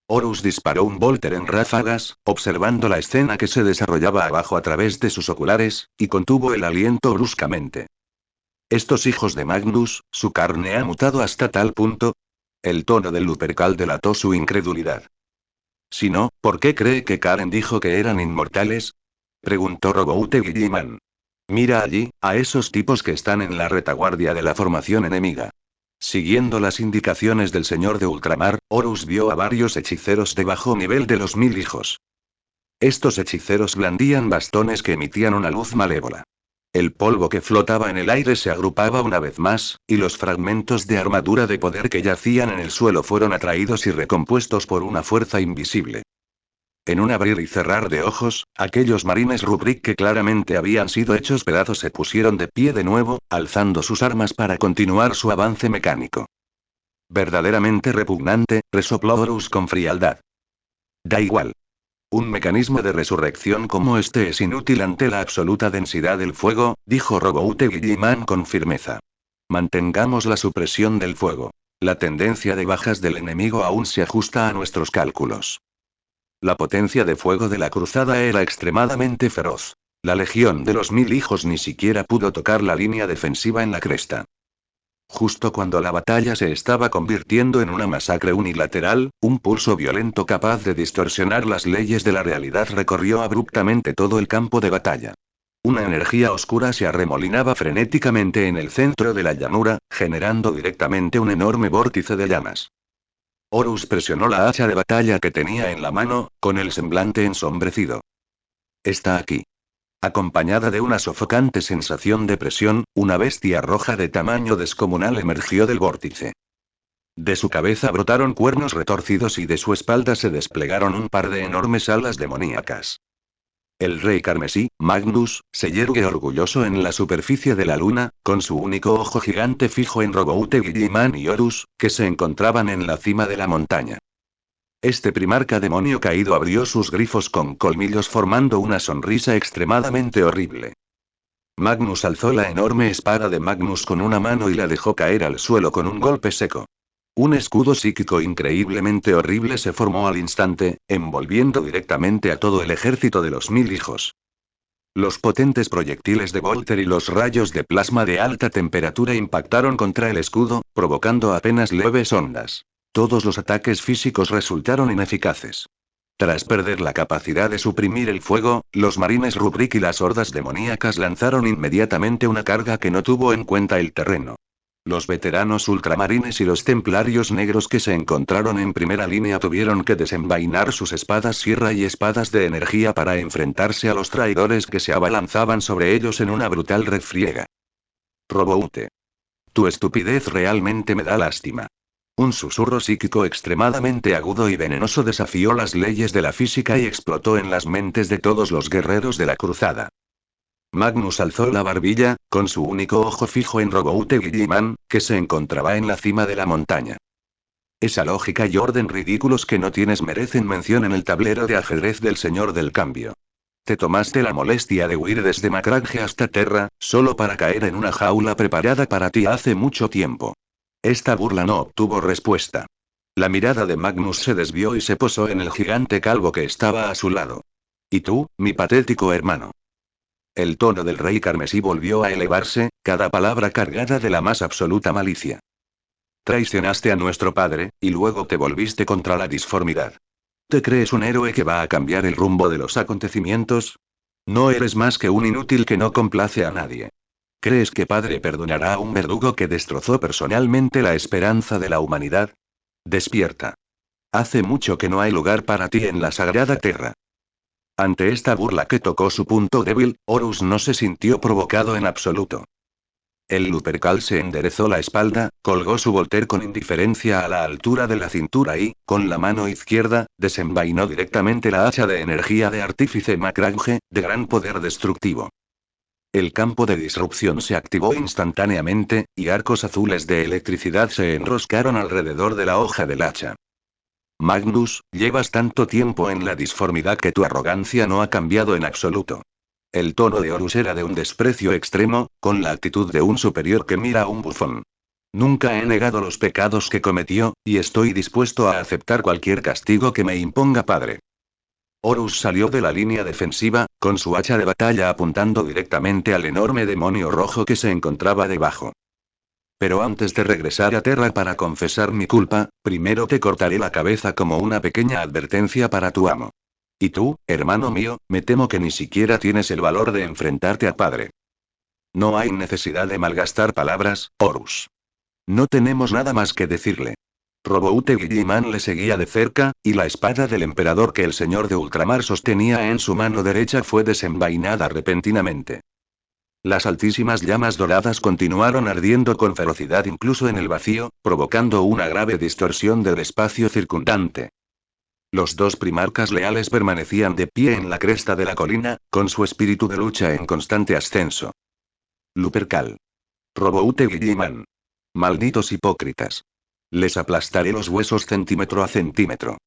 Horus disparó un Volter en ráfagas, observando la escena que se desarrollaba abajo a través de sus oculares, y contuvo el aliento bruscamente. Estos hijos de Magnus, su carne ha mutado hasta tal punto. El tono del Lupercal delató su incredulidad. Si no, ¿por qué cree que Karen dijo que eran inmortales? Preguntó Roboute Guilliman. Mira allí, a esos tipos que están en la retaguardia de la formación enemiga. Siguiendo las indicaciones del señor de ultramar, Horus vio a varios hechiceros de bajo nivel de los 1000 hijos. Estos hechiceros blandían bastones que emitían una luz malévola. El polvo que flotaba en el aire se agrupaba una vez más, y los fragmentos de armadura de poder que yacían en el suelo fueron atraídos y recompuestos por una fuerza invisible. En un abrir y cerrar de ojos, aquellos marines Rubrik que claramente habían sido hechos pedazos se pusieron de pie de nuevo, alzando sus armas para continuar su avance mecánico. Verdaderamente repugnante, resopló Horus con frialdad. Da igual. Un mecanismo de resurrección como este es inútil ante la absoluta densidad del fuego, dijo Roboute Guilliman con firmeza. Mantengamos la supresión del fuego. La tendencia de bajas del enemigo aún se ajusta a nuestros cálculos. La potencia de fuego de la cruzada era extremadamente feroz. La legión de los 1000 hijos ni siquiera pudo tocar la línea defensiva en la cresta. Justo cuando la batalla se estaba convirtiendo en una masacre unilateral, un pulso violento capaz de distorsionar las leyes de la realidad recorrió abruptamente todo el campo de batalla. Una energía oscura se arremolinaba frenéticamente en el centro de la llanura, generando directamente un enorme vórtice de llamas. Horus presionó la hacha de batalla que tenía en la mano, con el semblante ensombrecido. Está aquí. Acompañada de una sofocante sensación de presión, una bestia roja de tamaño descomunal emergió del vórtice. De su cabeza brotaron cuernos retorcidos y de su espalda se desplegaron un par de enormes alas demoníacas. El rey carmesí, Magnus, se yergue orgulloso en la superficie de la luna, con su único ojo gigante fijo en Roboute Guilliman y Horus, que se encontraban en la cima de la montaña. Este primarca demonio caído abrió sus grifos con colmillos formando una sonrisa extremadamente horrible. Magnus alzó la enorme espada de Magnus con una mano y la dejó caer al suelo con un golpe seco. Un escudo psíquico increíblemente horrible se formó al instante, envolviendo directamente a todo el ejército de los 1000 hijos. Los potentes proyectiles de Volter y los rayos de plasma de alta temperatura impactaron contra el escudo, provocando apenas leves ondas. Todos los ataques físicos resultaron ineficaces. Tras perder la capacidad de suprimir el fuego, los marines Rubrik y las hordas demoníacas lanzaron inmediatamente una carga que no tuvo en cuenta el terreno. Los veteranos ultramarines y los templarios negros que se encontraron en primera línea tuvieron que desenvainar sus espadas sierra y espadas de energía para enfrentarse a los traidores que se abalanzaban sobre ellos en una brutal refriega. Roboute. Tu estupidez realmente me da lástima. Un susurro psíquico extremadamente agudo y venenoso desafió las leyes de la física y explotó en las mentes de todos los guerreros de la cruzada. Magnus alzó la barbilla, con su único ojo fijo en Roboute Guilliman, que se encontraba en la cima de la montaña. Esa lógica y orden ridículos que no tienes merecen mención en el tablero de ajedrez del Señor del Cambio. Te tomaste la molestia de huir desde Macragge hasta Terra, solo para caer en una jaula preparada para ti hace mucho tiempo. Esta burla no obtuvo respuesta. La mirada de Magnus se desvió y se posó en el gigante calvo que estaba a su lado. ¿Y tú, mi patético hermano? El tono del rey carmesí volvió a elevarse, cada palabra cargada de la más absoluta malicia. Traicionaste a nuestro padre, y luego te volviste contra la disformidad. ¿Te crees un héroe que va a cambiar el rumbo de los acontecimientos? No eres más que un inútil que no complace a nadie. ¿Crees que padre perdonará a un verdugo que destrozó personalmente la esperanza de la humanidad? Despierta. Hace mucho que no hay lugar para ti en la sagrada tierra. Ante esta burla que tocó su punto débil, Horus no se sintió provocado en absoluto. El Lupercal se enderezó la espalda, colgó su volter con indiferencia a la altura de la cintura y, con la mano izquierda, desenvainó directamente la hacha de energía de artífice Macragge, de gran poder destructivo. El campo de disrupción se activó instantáneamente, y arcos azules de electricidad se enroscaron alrededor de la hoja del hacha. Magnus, llevas tanto tiempo en la disformidad que tu arrogancia no ha cambiado en absoluto. El tono de Horus era de un desprecio extremo, con la actitud de un superior que mira a un bufón. Nunca he negado los pecados que cometió, y estoy dispuesto a aceptar cualquier castigo que me imponga padre. Horus salió de la línea defensiva, con su hacha de batalla apuntando directamente al enorme demonio rojo que se encontraba debajo. Pero antes de regresar a Terra para confesar mi culpa, primero te cortaré la cabeza como una pequeña advertencia para tu amo. Y tú, hermano mío, me temo que ni siquiera tienes el valor de enfrentarte a padre. No hay necesidad de malgastar palabras, Horus. No tenemos nada más que decirle. Roboute Guilliman le seguía de cerca, y la espada del emperador que el señor de ultramar sostenía en su mano derecha fue desenvainada repentinamente. Las altísimas llamas doradas continuaron ardiendo con ferocidad incluso en el vacío, provocando una grave distorsión del espacio circundante. Los dos primarcas leales permanecían de pie en la cresta de la colina, con su espíritu de lucha en constante ascenso. Lupercal. Roboute Guilliman. Malditos hipócritas. Les aplastaré los huesos centímetro a centímetro.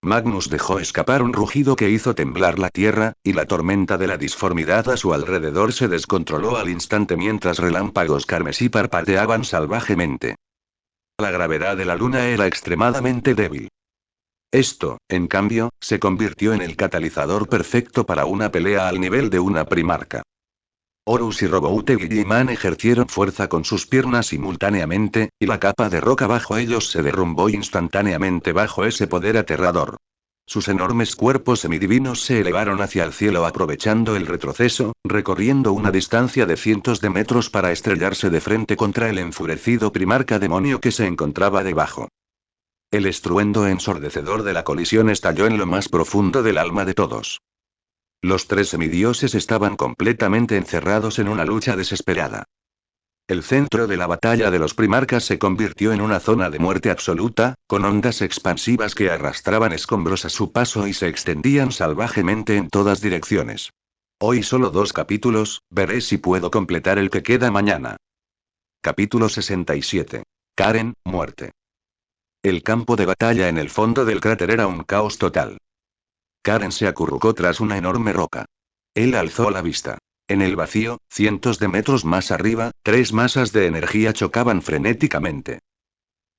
Magnus dejó escapar un rugido que hizo temblar la tierra, y la tormenta de la disformidad a su alrededor se descontroló al instante mientras relámpagos carmesí parpadeaban salvajemente. La gravedad de la luna era extremadamente débil. Esto, en cambio, se convirtió en el catalizador perfecto para una pelea al nivel de una primarca. Horus y Roboute Guilliman ejercieron fuerza con sus piernas simultáneamente, y la capa de roca bajo ellos se derrumbó instantáneamente bajo ese poder aterrador. Sus enormes cuerpos semidivinos se elevaron hacia el cielo aprovechando el retroceso, recorriendo una distancia de cientos de metros para estrellarse de frente contra el enfurecido primarca demonio que se encontraba debajo. El estruendo ensordecedor de la colisión estalló en lo más profundo del alma de todos. Los tres semidioses estaban completamente encerrados en una lucha desesperada. El centro de la batalla de los primarcas se convirtió en una zona de muerte absoluta, con ondas expansivas que arrastraban escombros a su paso y se extendían salvajemente en todas direcciones. Hoy solo 2 capítulos, veré si puedo completar el que queda mañana. Capítulo 67. Karen, muerte. El campo de batalla en el fondo del cráter era un caos total. Karen se acurrucó tras una enorme roca. Él alzó la vista. En el vacío, cientos de metros más arriba, 3 masas de energía chocaban frenéticamente.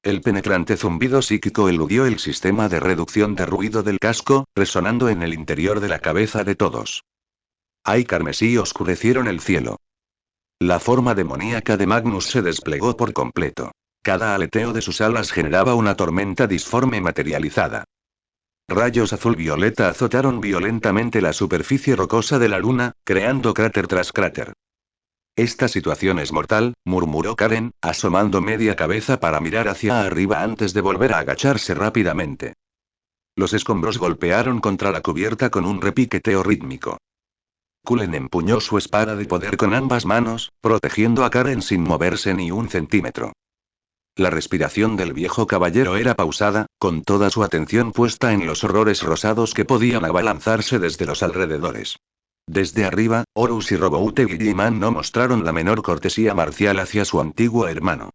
El penetrante zumbido psíquico eludió el sistema de reducción de ruido del casco, resonando en el interior de la cabeza de todos. Ay carmesí oscurecieron el cielo. La forma demoníaca de Magnus se desplegó por completo. Cada aleteo de sus alas generaba una tormenta disforme materializada. Rayos azul-violeta azotaron violentamente la superficie rocosa de la luna, creando cráter tras cráter. Esta situación es mortal, murmuró Karen, asomando media cabeza para mirar hacia arriba antes de volver a agacharse rápidamente. Los escombros golpearon contra la cubierta con un repiqueteo rítmico. Cullen empuñó su espada de poder con ambas manos, protegiendo a Karen sin moverse ni un centímetro. La respiración del viejo caballero era pausada, con toda su atención puesta en los horrores rosados que podían abalanzarse desde los alrededores. Desde arriba, Horus y Roboute Guilliman no mostraron la menor cortesía marcial hacia su antiguo hermano.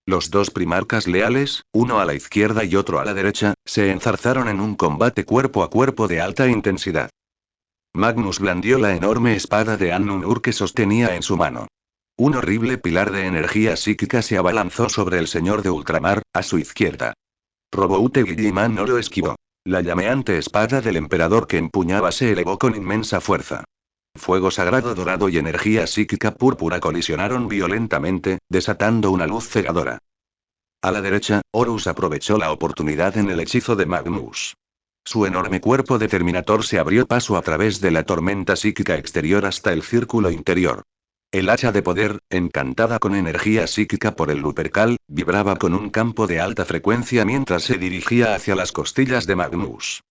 Los dos primarcas leales, uno a la izquierda y otro a la derecha, se enzarzaron en un combate cuerpo a cuerpo de alta intensidad. Magnus blandió la enorme espada de Annunur que sostenía en su mano. Un horrible pilar de energía psíquica se abalanzó sobre el señor de ultramar, a su izquierda. Roboute Guilliman no lo esquivó. La llameante espada del emperador que empuñaba se elevó con inmensa fuerza. Fuego sagrado dorado y energía psíquica púrpura colisionaron violentamente, desatando una luz cegadora. A la derecha, Horus aprovechó la oportunidad en el hechizo de Magnus. Su enorme cuerpo de Terminator se abrió paso a través de la tormenta psíquica exterior hasta el círculo interior. El hacha de poder, encantada con energía psíquica por el Lupercal, vibraba con un campo de alta frecuencia mientras se dirigía hacia las costillas de Magnus.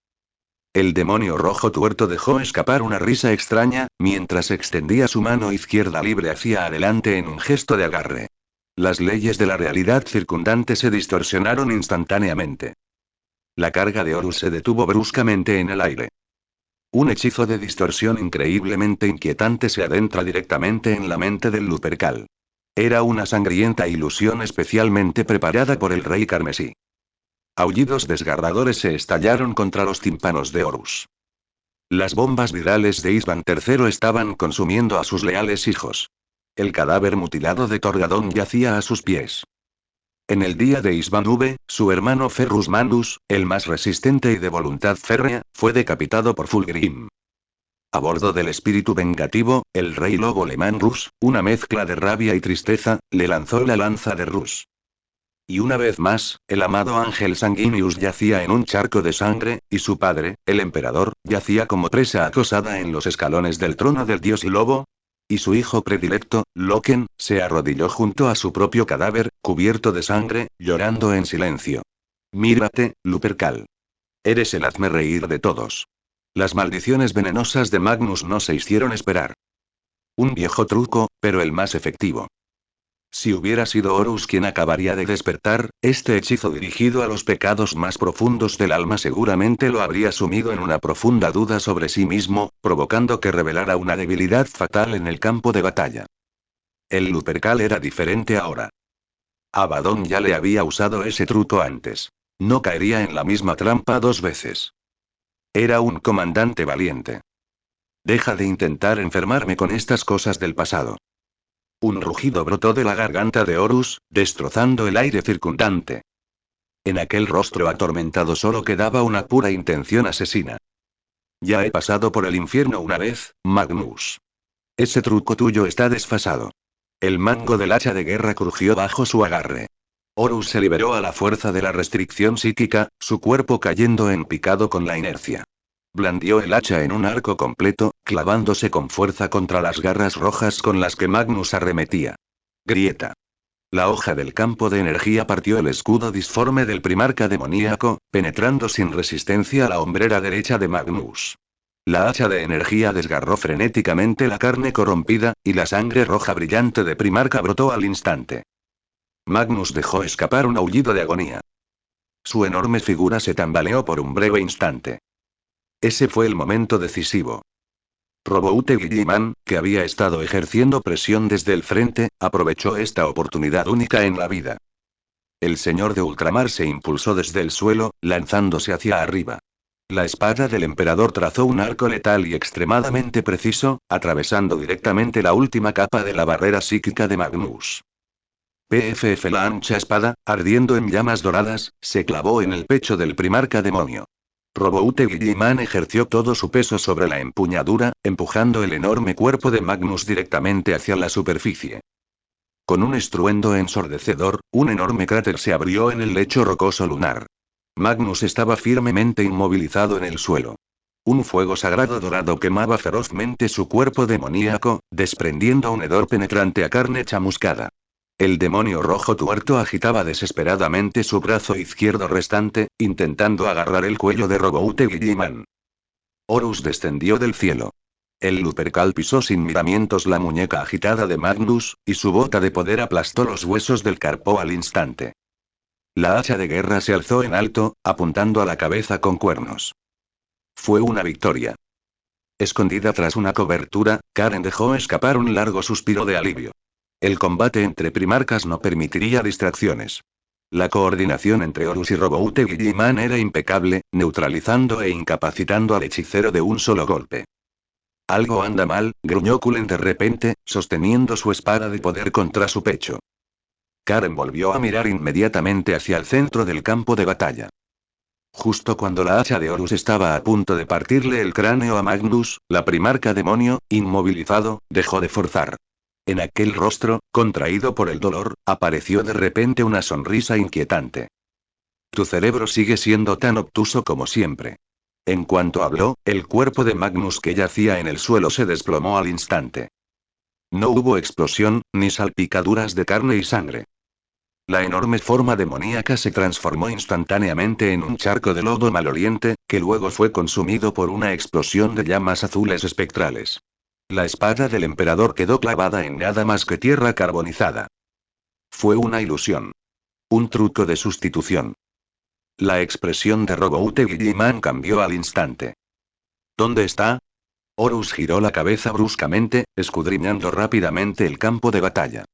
El demonio rojo tuerto dejó escapar una risa extraña, mientras extendía su mano izquierda libre hacia adelante en un gesto de agarre. Las leyes de la realidad circundante se distorsionaron instantáneamente. La carga de Horus se detuvo bruscamente en el aire. Un hechizo de distorsión increíblemente inquietante se adentra directamente en la mente del Lupercal. Era una sangrienta ilusión especialmente preparada por el rey carmesí. Aullidos desgarradores se estallaron contra los tímpanos de Horus. Las bombas virales de Isvan III estaban consumiendo a sus leales hijos. El cadáver mutilado de Torgadón yacía a sus pies. En el día de Isvan V, su hermano Ferrus Mandus, el más resistente y de voluntad férrea, fue decapitado por Fulgrim. A bordo del espíritu vengativo, el rey lobo Leman Rus, una mezcla de rabia y tristeza, le lanzó la lanza de Rus. Y una vez más, el amado ángel Sanguinius yacía en un charco de sangre, y su padre, el emperador, yacía como presa acosada en los escalones del trono del dios lobo. Y su hijo predilecto, Loken, se arrodilló junto a su propio cadáver, cubierto de sangre, llorando en silencio. Mírate, Lupercal. Eres el hazmerreír de todos. Las maldiciones venenosas de Magnus no se hicieron esperar. Un viejo truco, pero el más efectivo. Si hubiera sido Horus quien acabaría de despertar, este hechizo dirigido a los pecados más profundos del alma seguramente lo habría sumido en una profunda duda sobre sí mismo, provocando que revelara una debilidad fatal en el campo de batalla. El Lupercal era diferente ahora. Abaddon ya le había usado ese truco antes. No caería en la misma trampa dos veces. Era un comandante valiente. Deja de intentar enfermarme con estas cosas del pasado. Un rugido brotó de la garganta de Horus, destrozando el aire circundante. En aquel rostro atormentado solo quedaba una pura intención asesina. Ya he pasado por el infierno una vez, Magnus. Ese truco tuyo está desfasado. El mango del hacha de guerra crujió bajo su agarre. Horus se liberó a la fuerza de la restricción psíquica, su cuerpo cayendo en picado con la inercia. Blandió el hacha en un arco completo, clavándose con fuerza contra las garras rojas con las que Magnus arremetía. Grieta. La hoja del campo de energía partió el escudo disforme del primarca demoníaco, penetrando sin resistencia a la hombrera derecha de Magnus. La hacha de energía desgarró frenéticamente la carne corrompida, y la sangre roja brillante de primarca brotó al instante. Magnus dejó escapar un aullido de agonía. Su enorme figura se tambaleó por un breve instante. Ese fue el momento decisivo. Roboute Guilliman, que había estado ejerciendo presión desde el frente, aprovechó esta oportunidad única en la vida. El señor de ultramar se impulsó desde el suelo, lanzándose hacia arriba. La espada del emperador trazó un arco letal y extremadamente preciso, atravesando directamente la última capa de la barrera psíquica de Magnus. PFF. La ancha espada, ardiendo en llamas doradas, se clavó en el pecho del primarca demonio. Roboute Guilliman ejerció todo su peso sobre la empuñadura, empujando el enorme cuerpo de Magnus directamente hacia la superficie. Con un estruendo ensordecedor, un enorme cráter se abrió en el lecho rocoso lunar. Magnus estaba firmemente inmovilizado en el suelo. Un fuego sagrado dorado quemaba ferozmente su cuerpo demoníaco, desprendiendo un hedor penetrante a carne chamuscada. El demonio rojo tuerto agitaba desesperadamente su brazo izquierdo restante, intentando agarrar el cuello de Roboute Guilliman. Horus descendió del cielo. El Lupercal pisó sin miramientos la muñeca agitada de Magnus, y su bota de poder aplastó los huesos del carpo al instante. La hacha de guerra se alzó en alto, apuntando a la cabeza con cuernos. Fue una victoria. Escondida tras una cobertura, Karen dejó escapar un largo suspiro de alivio. El combate entre primarcas no permitiría distracciones. La coordinación entre Horus y Roboute Guilliman era impecable, neutralizando e incapacitando al hechicero de un solo golpe. Algo anda mal, gruñó Cullen de repente, sosteniendo su espada de poder contra su pecho. Karen volvió a mirar inmediatamente hacia el centro del campo de batalla. Justo cuando la hacha de Horus estaba a punto de partirle el cráneo a Magnus, la primarca demonio, inmovilizado, dejó de forzar. En aquel rostro, contraído por el dolor, apareció de repente una sonrisa inquietante. Tu cerebro sigue siendo tan obtuso como siempre. En cuanto habló, el cuerpo de Magnus que yacía en el suelo se desplomó al instante. No hubo explosión, ni salpicaduras de carne y sangre. La enorme forma demoníaca se transformó instantáneamente en un charco de lodo maloliente, que luego fue consumido por una explosión de llamas azules espectrales. La espada del emperador quedó clavada en nada más que tierra carbonizada. Fue una ilusión. Un truco de sustitución. La expresión de Roboute Guilliman cambió al instante. ¿Dónde está? Horus giró la cabeza bruscamente, escudriñando rápidamente el campo de batalla.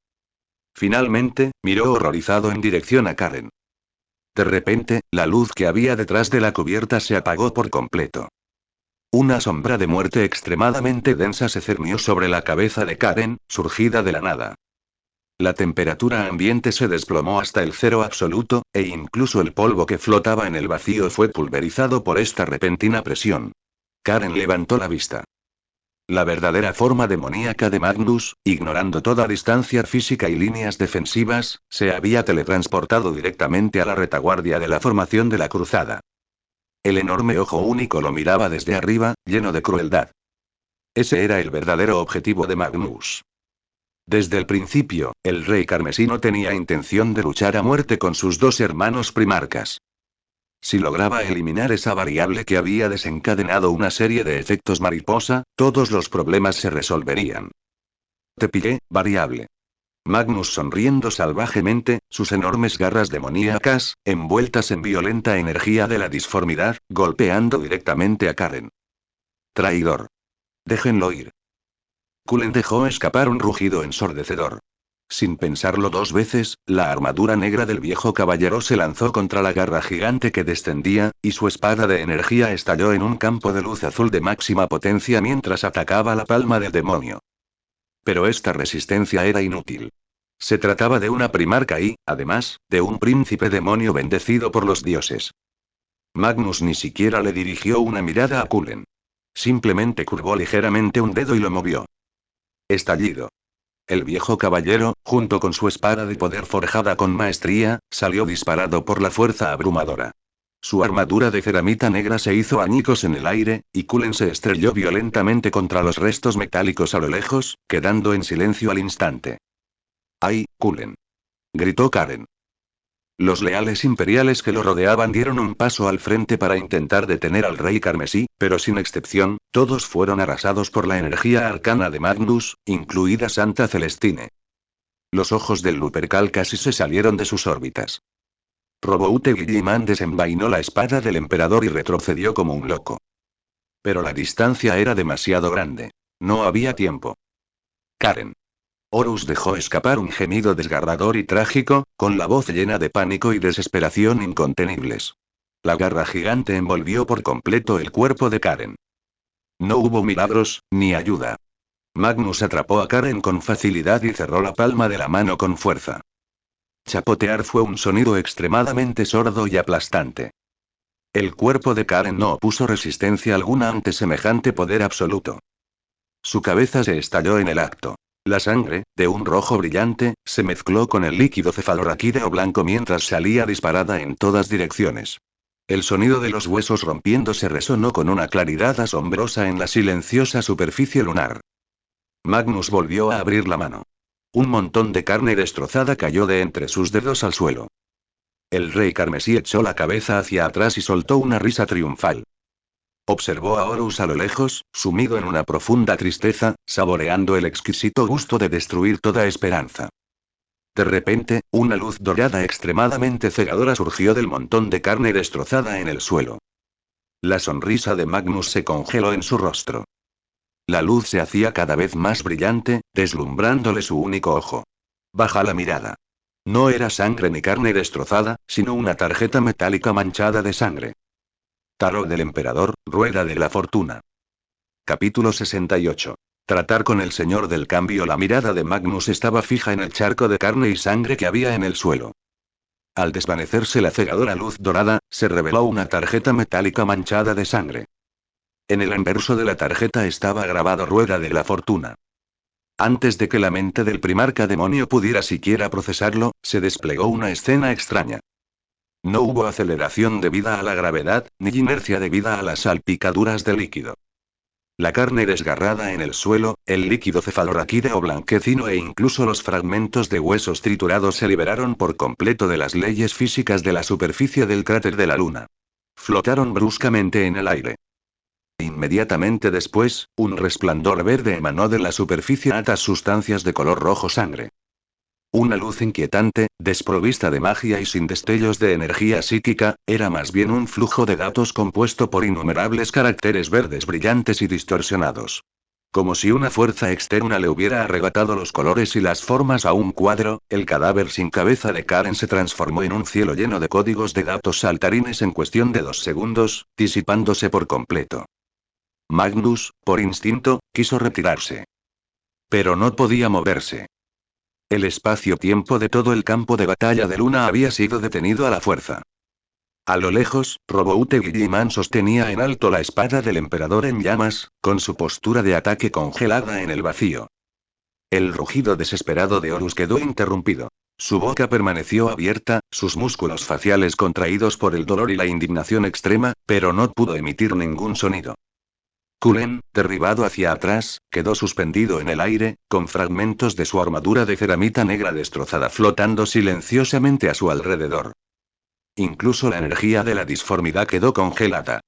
Finalmente, miró horrorizado en dirección a Karen. De repente, la luz que había detrás de la cubierta se apagó por completo. Una sombra de muerte extremadamente densa se cernió sobre la cabeza de Karen, surgida de la nada. La temperatura ambiente se desplomó hasta el cero absoluto, e incluso el polvo que flotaba en el vacío fue pulverizado por esta repentina presión. Karen levantó la vista. La verdadera forma demoníaca de Magnus, ignorando toda distancia física y líneas defensivas, se había teletransportado directamente a la retaguardia de la formación de la cruzada. El enorme ojo único lo miraba desde arriba, lleno de crueldad. Ese era el verdadero objetivo de Magnus. Desde el principio, el rey carmesí no tenía intención de luchar a muerte con sus dos hermanos primarcas. Si lograba eliminar esa variable que había desencadenado una serie de efectos mariposa, todos los problemas se resolverían. Te pillé, variable. Magnus sonriendo salvajemente, sus enormes garras demoníacas, envueltas en violenta energía de la disformidad, golpeando directamente a Karen. Traidor. Déjenlo ir. Cullen dejó escapar un rugido ensordecedor. Sin pensarlo dos veces, la armadura negra del viejo caballero se lanzó contra la garra gigante que descendía, y su espada de energía estalló en un campo de luz azul de máxima potencia mientras atacaba la palma del demonio. Pero esta resistencia era inútil. Se trataba de una primarca y, además, de un príncipe demonio bendecido por los dioses. Magnus ni siquiera le dirigió una mirada a Cullen. Simplemente curvó ligeramente un dedo y lo movió. Estallido. El viejo caballero, junto con su espada de poder forjada con maestría, salió disparado por la fuerza abrumadora. Su armadura de ceramita negra se hizo añicos en el aire, y Cullen se estrelló violentamente contra los restos metálicos a lo lejos, quedando en silencio al instante. ¡Ay, Cullen! Gritó Karen. Los leales imperiales que lo rodeaban dieron un paso al frente para intentar detener al rey carmesí, pero sin excepción, todos fueron arrasados por la energía arcana de Magnus, incluida Santa Celestine. Los ojos del Lupercal casi se salieron de sus órbitas. Roboute Guilliman desenvainó la espada del emperador y retrocedió como un loco. Pero la distancia era demasiado grande. No había tiempo. Karen. Horus dejó escapar un gemido desgarrador y trágico, con la voz llena de pánico y desesperación incontenibles. La garra gigante envolvió por completo el cuerpo de Karen. No hubo milagros, ni ayuda. Magnus atrapó a Karen con facilidad y cerró la palma de la mano con fuerza. Chapotear fue un sonido extremadamente sordo y aplastante. El cuerpo de Karen no opuso resistencia alguna ante semejante poder absoluto. Su cabeza se estalló en el acto. La sangre, de un rojo brillante, se mezcló con el líquido cefalorraquídeo blanco mientras salía disparada en todas direcciones. El sonido de los huesos rompiéndose resonó con una claridad asombrosa en la silenciosa superficie lunar. Magnus volvió a abrir la mano. Un montón de carne destrozada cayó de entre sus dedos al suelo. El rey carmesí echó la cabeza hacia atrás y soltó una risa triunfal. Observó a Horus a lo lejos, sumido en una profunda tristeza, saboreando el exquisito gusto de destruir toda esperanza. De repente, una luz dorada extremadamente cegadora surgió del montón de carne destrozada en el suelo. La sonrisa de Magnus se congeló en su rostro. La luz se hacía cada vez más brillante, deslumbrándole su único ojo. Baja la mirada. No era sangre ni carne destrozada, sino una tarjeta metálica manchada de sangre. Tarot del Emperador, Rueda de la Fortuna. Capítulo 68. Tratar con el Señor del Cambio. La mirada de Magnus estaba fija en el charco de carne y sangre que había en el suelo. Al desvanecerse la cegadora luz dorada, se reveló una tarjeta metálica manchada de sangre. En el anverso de la tarjeta estaba grabado Rueda de la Fortuna. Antes de que la mente del primarca demonio pudiera siquiera procesarlo, se desplegó una escena extraña. No hubo aceleración debida a la gravedad, ni inercia debida a las salpicaduras de líquido. La carne desgarrada en el suelo, el líquido cefalorraquídeo blanquecino e incluso los fragmentos de huesos triturados se liberaron por completo de las leyes físicas de la superficie del cráter de la Luna. Flotaron bruscamente en el aire. Inmediatamente después, un resplandor verde emanó de la superficie altas sustancias de color rojo sangre. Una luz inquietante, desprovista de magia y sin destellos de energía psíquica, era más bien un flujo de datos compuesto por innumerables caracteres verdes brillantes y distorsionados. Como si una fuerza externa le hubiera arrebatado los colores y las formas a un cuadro, el cadáver sin cabeza de Karen se transformó en un cielo lleno de códigos de datos saltarines en cuestión de 2 segundos, disipándose por completo. Magnus, por instinto, quiso retirarse. Pero no podía moverse. El espacio-tiempo de todo el campo de batalla de Luna había sido detenido a la fuerza. A lo lejos, Roboute Guilliman sostenía en alto la espada del emperador en llamas, con su postura de ataque congelada en el vacío. El rugido desesperado de Horus quedó interrumpido. Su boca permaneció abierta, sus músculos faciales contraídos por el dolor y la indignación extrema, pero no pudo emitir ningún sonido. Cullen, derribado hacia atrás, quedó suspendido en el aire, con fragmentos de su armadura de ceramita negra destrozada flotando silenciosamente a su alrededor. Incluso la energía de la disformidad quedó congelada.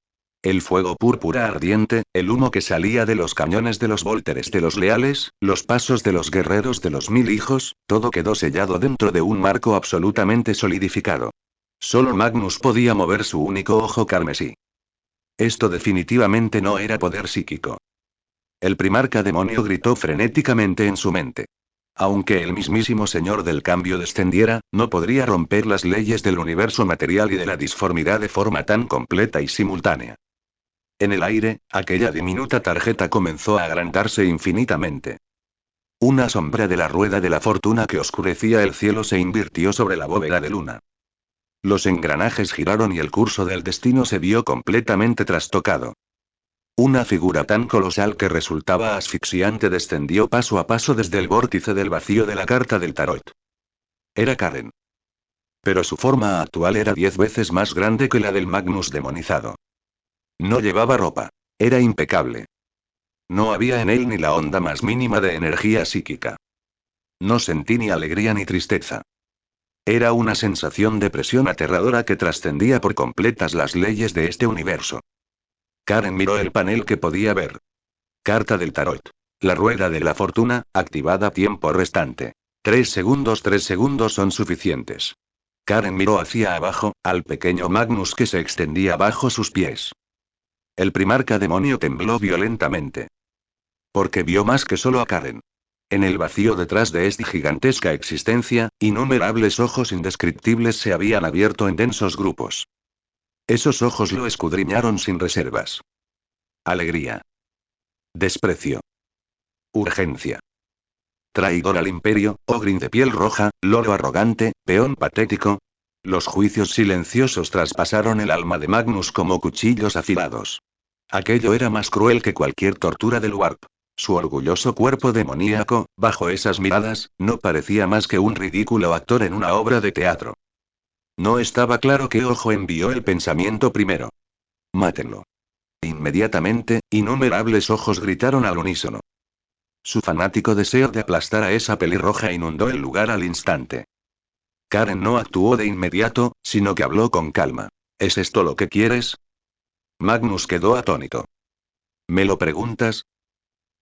El fuego púrpura ardiente, el humo que salía de los cañones de los vólteres de los leales, los pasos de los guerreros de los 1000 hijos, todo quedó sellado dentro de un marco absolutamente solidificado. Solo Magnus podía mover su único ojo carmesí. Esto definitivamente no era poder psíquico. El primarca demonio gritó frenéticamente en su mente. Aunque el mismísimo Señor del Cambio descendiera, no podría romper las leyes del universo material y de la disformidad de forma tan completa y simultánea. En el aire, aquella diminuta tarjeta comenzó a agrandarse infinitamente. Una sombra de la rueda de la fortuna que oscurecía el cielo se invirtió sobre la bóveda de Luna. Los engranajes giraron y el curso del destino se vio completamente trastocado. Una figura tan colosal que resultaba asfixiante descendió paso a paso desde el vórtice del vacío de la carta del tarot. Era Karen. Pero su forma actual era 10 veces más grande que la del Magnus demonizado. No llevaba ropa. Era impecable. No había en él ni la onda más mínima de energía psíquica. No sentí ni alegría ni tristeza. Era una sensación de presión aterradora que trascendía por completas las leyes de este universo. Karen miró el panel que podía ver. Carta del tarot. La rueda de la fortuna, activada tiempo restante. 3 segundos son suficientes. Karen miró hacia abajo, al pequeño Magnus que se extendía bajo sus pies. El primarca demonio tembló violentamente. Porque vio más que solo a Karen. En el vacío detrás de esta gigantesca existencia, innumerables ojos indescriptibles se habían abierto en densos grupos. Esos ojos lo escudriñaron sin reservas. Alegría. Desprecio. Urgencia. Traidor al imperio, ogrin de piel roja, loro arrogante, peón patético. Los juicios silenciosos traspasaron el alma de Magnus como cuchillos afilados. Aquello era más cruel que cualquier tortura del Warp. Su orgulloso cuerpo demoníaco, bajo esas miradas, no parecía más que un ridículo actor en una obra de teatro. No estaba claro qué ojo envió el pensamiento primero. Mátenlo. Inmediatamente, innumerables ojos gritaron al unísono. Su fanático deseo de aplastar a esa pelirroja inundó el lugar al instante. Karen no actuó de inmediato, sino que habló con calma. ¿Es esto lo que quieres? Magnus quedó atónito. ¿Me lo preguntas?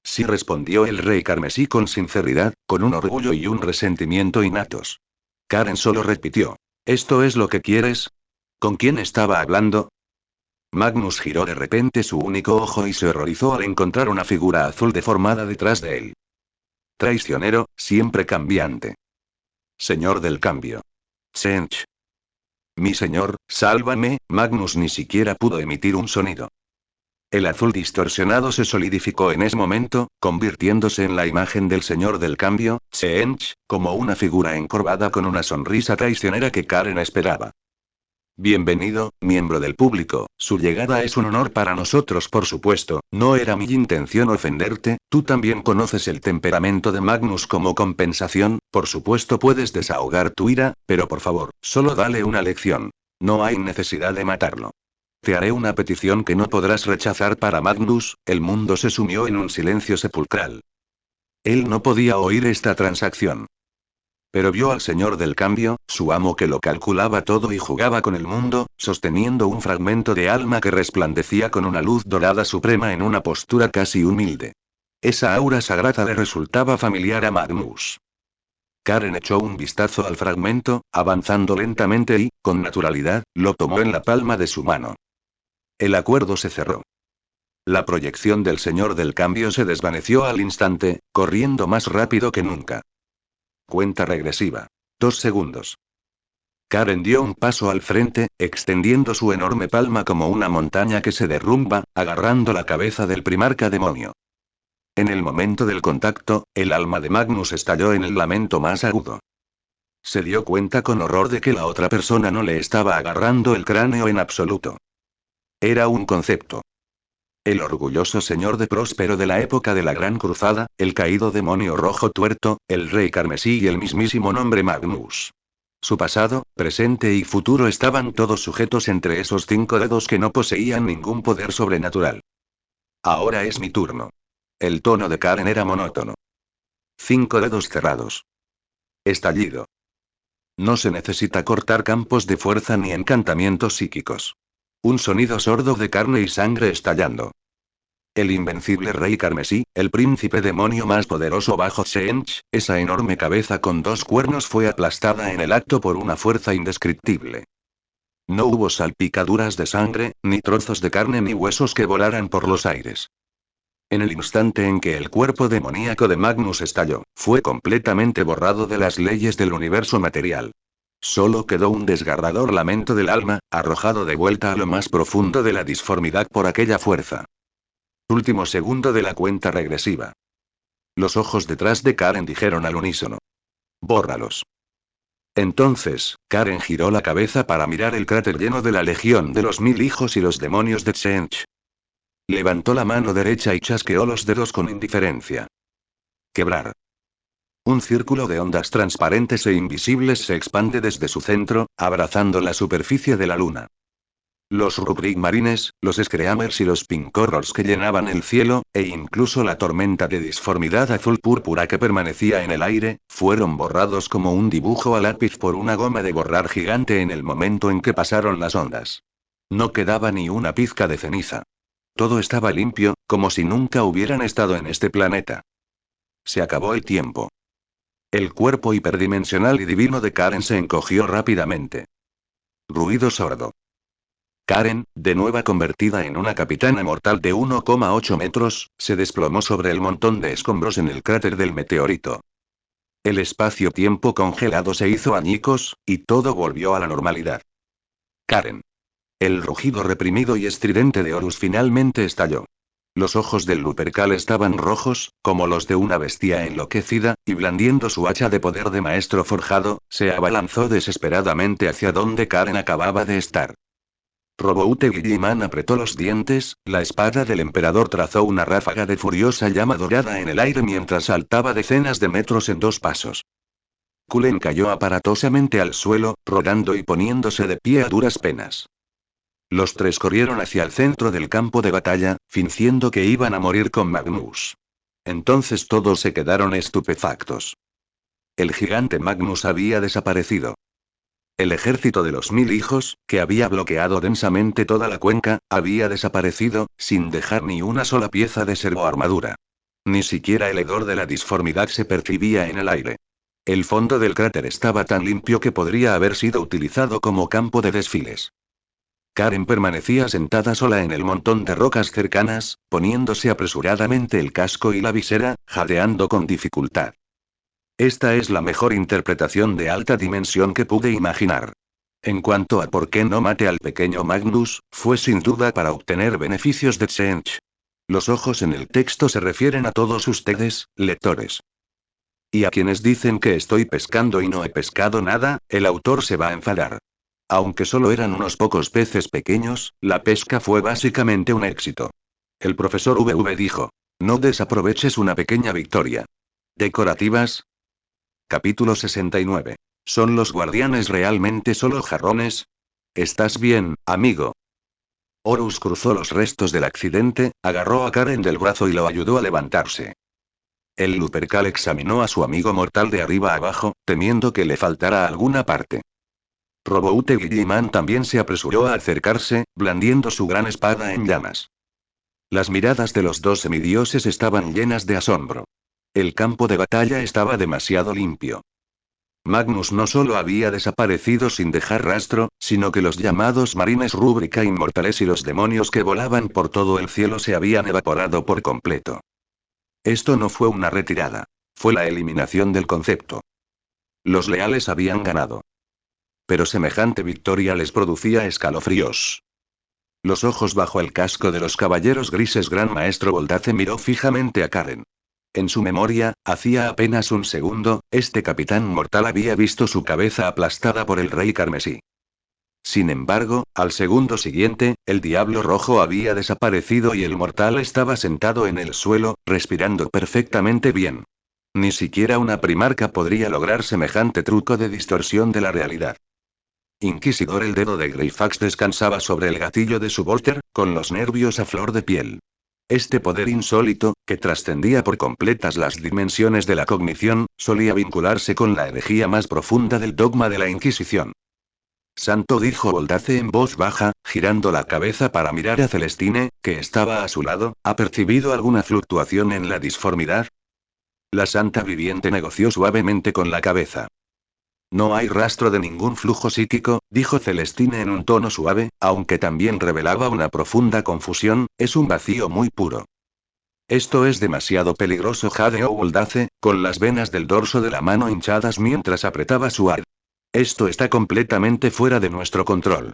Sí, respondió el rey carmesí con sinceridad, con un orgullo y un resentimiento innatos. Karen solo repitió. ¿Esto es lo que quieres? ¿Con quién estaba hablando? Magnus giró de repente su único ojo y se horrorizó al encontrar una figura azul deformada detrás de él. Traicionero, siempre cambiante. Señor del cambio. Tsench. Mi señor, sálvame. Magnus ni siquiera pudo emitir un sonido. El azul distorsionado se solidificó en ese momento, convirtiéndose en la imagen del señor del cambio, Tsench, como una figura encorvada con una sonrisa traicionera que Karen esperaba. Bienvenido, miembro del público, su llegada es un honor para nosotros, por supuesto, no era mi intención ofenderte, tú también conoces el temperamento de Magnus. Como compensación, por supuesto puedes desahogar tu ira, pero por favor, solo dale una lección. No hay necesidad de matarlo. Te haré una petición que no podrás rechazar. Para Magnus, el mundo se sumió en un silencio sepulcral. Él no podía oír esta transacción. Pero vio al señor del cambio, su amo que lo calculaba todo y jugaba con el mundo, sosteniendo un fragmento de alma que resplandecía con una luz dorada suprema en una postura casi humilde. Esa aura sagrada le resultaba familiar a Magnus. Karen echó un vistazo al fragmento, avanzando lentamente y, con naturalidad, lo tomó en la palma de su mano. El acuerdo se cerró. La proyección del señor del cambio se desvaneció al instante, corriendo más rápido que nunca. Cuenta regresiva. 2 segundos. Karen dio un paso al frente, extendiendo su enorme palma como una montaña que se derrumba, agarrando la cabeza del primarca demonio. En el momento del contacto, el alma de Magnus estalló en el lamento más agudo. Se dio cuenta con horror de que la otra persona no le estaba agarrando el cráneo en absoluto. Era un concepto. El orgulloso señor de Próspero de la época de la Gran Cruzada, el caído demonio rojo tuerto, el rey carmesí y el mismísimo nombre Magnus. Su pasado, presente y futuro estaban todos sujetos entre esos 5 dedos que no poseían ningún poder sobrenatural. Ahora es mi turno. El tono de Karen era monótono. 5 dedos cerrados. Estallido. No se necesita cortar campos de fuerza ni encantamientos psíquicos. Un sonido sordo de carne y sangre estallando. El invencible rey carmesí, el príncipe demonio más poderoso bajo Tsench, esa enorme cabeza con 2 cuernos fue aplastada en el acto por una fuerza indescriptible. No hubo salpicaduras de sangre, ni trozos de carne ni huesos que volaran por los aires. En el instante en que el cuerpo demoníaco de Magnus estalló, fue completamente borrado de las leyes del universo material. Solo quedó un desgarrador lamento del alma, arrojado de vuelta a lo más profundo de la disformidad por aquella fuerza. Último segundo de la cuenta regresiva. Los ojos detrás de Karen dijeron al unísono. Bórralos. Entonces, Karen giró la cabeza para mirar el cráter lleno de la legión de los 1000 hijos y los demonios de Tsench. Levantó la mano derecha y chasqueó los dedos con indiferencia. Quebrar. Un círculo de ondas transparentes e invisibles se expande desde su centro, abrazando la superficie de la luna. Los Rubrik Marines, los Screamers y los Pink Horrors que llenaban el cielo, e incluso la tormenta de disformidad azul púrpura que permanecía en el aire, fueron borrados como un dibujo a lápiz por una goma de borrar gigante en el momento en que pasaron las ondas. No quedaba ni una pizca de ceniza. Todo estaba limpio, como si nunca hubieran estado en este planeta. Se acabó el tiempo. El cuerpo hiperdimensional y divino de Karen se encogió rápidamente. Ruido sordo. Karen, de nueva convertida en una capitana mortal de 1,8 metros, se desplomó sobre el montón de escombros en el cráter del meteorito. El espacio-tiempo congelado se hizo añicos, y todo volvió a la normalidad. Karen. El rugido reprimido y estridente de Horus finalmente estalló. Los ojos del Lupercal estaban rojos, como los de una bestia enloquecida, y blandiendo su hacha de poder de maestro forjado, se abalanzó desesperadamente hacia donde Karen acababa de estar. Roboute Guilliman apretó los dientes, la espada del emperador trazó una ráfaga de furiosa llama dorada en el aire mientras saltaba decenas de metros en 2 pasos. Cullen cayó aparatosamente al suelo, rodando y poniéndose de pie a duras penas. Los tres corrieron hacia el centro del campo de batalla, fingiendo que iban a morir con Magnus. Entonces todos se quedaron estupefactos. El gigante Magnus había desaparecido. El ejército de los 1000 hijos, que había bloqueado densamente toda la cuenca, había desaparecido, sin dejar ni una sola pieza de servoarmadura. Ni siquiera el hedor de la disformidad se percibía en el aire. El fondo del cráter estaba tan limpio que podría haber sido utilizado como campo de desfiles. Karen permanecía sentada sola en el montón de rocas cercanas, poniéndose apresuradamente el casco y la visera, jadeando con dificultad. Esta es la mejor interpretación de alta dimensión que pude imaginar. En cuanto a por qué no mate al pequeño Magnus, fue sin duda para obtener beneficios de Tsench. Los ojos en el texto se refieren a todos ustedes, lectores. Y a quienes dicen que estoy pescando y no he pescado nada, el autor se va a enfadar. Aunque solo eran unos pocos peces pequeños, la pesca fue básicamente un éxito. El profesor VV dijo: no desaproveches una pequeña victoria. ¿Decorativas? Capítulo 69. ¿Son los guardianes realmente solo jarrones? ¿Estás bien, amigo? Horus cruzó los restos del accidente, agarró a Karen del brazo y lo ayudó a levantarse. El Lupercal examinó a su amigo mortal de arriba a abajo, temiendo que le faltara alguna parte. Roboute Guilliman también se apresuró a acercarse, blandiendo su gran espada en llamas. Las miradas de los dos semidioses estaban llenas de asombro. El campo de batalla estaba demasiado limpio. Magnus no solo había desaparecido sin dejar rastro, sino que los llamados marines rúbrica inmortales y los demonios que volaban por todo el cielo se habían evaporado por completo. Esto no fue una retirada. Fue la eliminación del concepto. Los leales habían ganado. Pero semejante victoria les producía escalofríos. Los ojos bajo el casco de los caballeros grises. Gran Maestro Voldace miró fijamente a Karen. En su memoria, hacía apenas un segundo, este capitán mortal había visto su cabeza aplastada por el rey carmesí. Sin embargo, al segundo siguiente, el diablo rojo había desaparecido y el mortal estaba sentado en el suelo, respirando perfectamente bien. Ni siquiera una primarca podría lograr semejante truco de distorsión de la realidad. Inquisidor. El dedo de Greyfax descansaba sobre el gatillo de su bolter, con los nervios a flor de piel. Este poder insólito, que trascendía por completas las dimensiones de la cognición, solía vincularse con la herejía más profunda del dogma de la Inquisición. Santo, dijo Voldace en voz baja, girando la cabeza para mirar a Celestine, que estaba a su lado. ¿Ha percibido alguna fluctuación en la disformidad? La Santa Viviente negoció suavemente con la cabeza. No hay rastro de ningún flujo psíquico, dijo Celestine en un tono suave, aunque también revelaba una profunda confusión. Es un vacío muy puro. Esto es demasiado peligroso, jadeó Voldace, con las venas del dorso de la mano hinchadas mientras apretaba su ar. Esto está completamente fuera de nuestro control.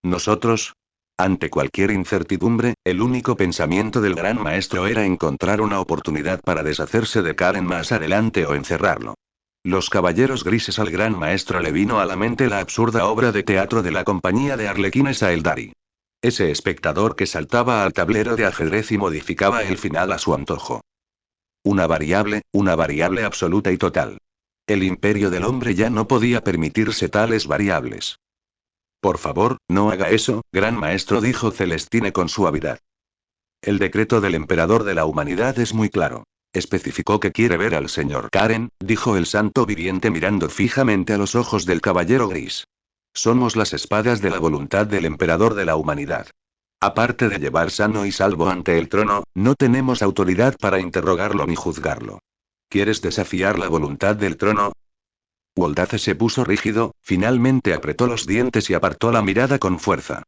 Nosotros. Ante cualquier incertidumbre, el único pensamiento del gran maestro era encontrar una oportunidad para deshacerse de Karen más adelante o encerrarlo. Los caballeros grises. Al gran maestro le vino a la mente la absurda obra de teatro de la compañía de arlequines Aeldari. Ese espectador que saltaba al tablero de ajedrez y modificaba el final a su antojo. Una variable absoluta y total. El imperio del hombre ya no podía permitirse tales variables. Por favor, no haga eso, gran maestro, dijo Celestine con suavidad. El decreto del emperador de la humanidad es muy claro. Especificó que quiere ver al señor Karen, dijo el santo viviente mirando fijamente a los ojos del caballero gris. Somos las espadas de la voluntad del emperador de la humanidad. Aparte de llevar sano y salvo ante el trono, no tenemos autoridad para interrogarlo ni juzgarlo. ¿Quieres desafiar la voluntad del trono? Voldace se puso rígido, finalmente apretó los dientes y apartó la mirada con fuerza.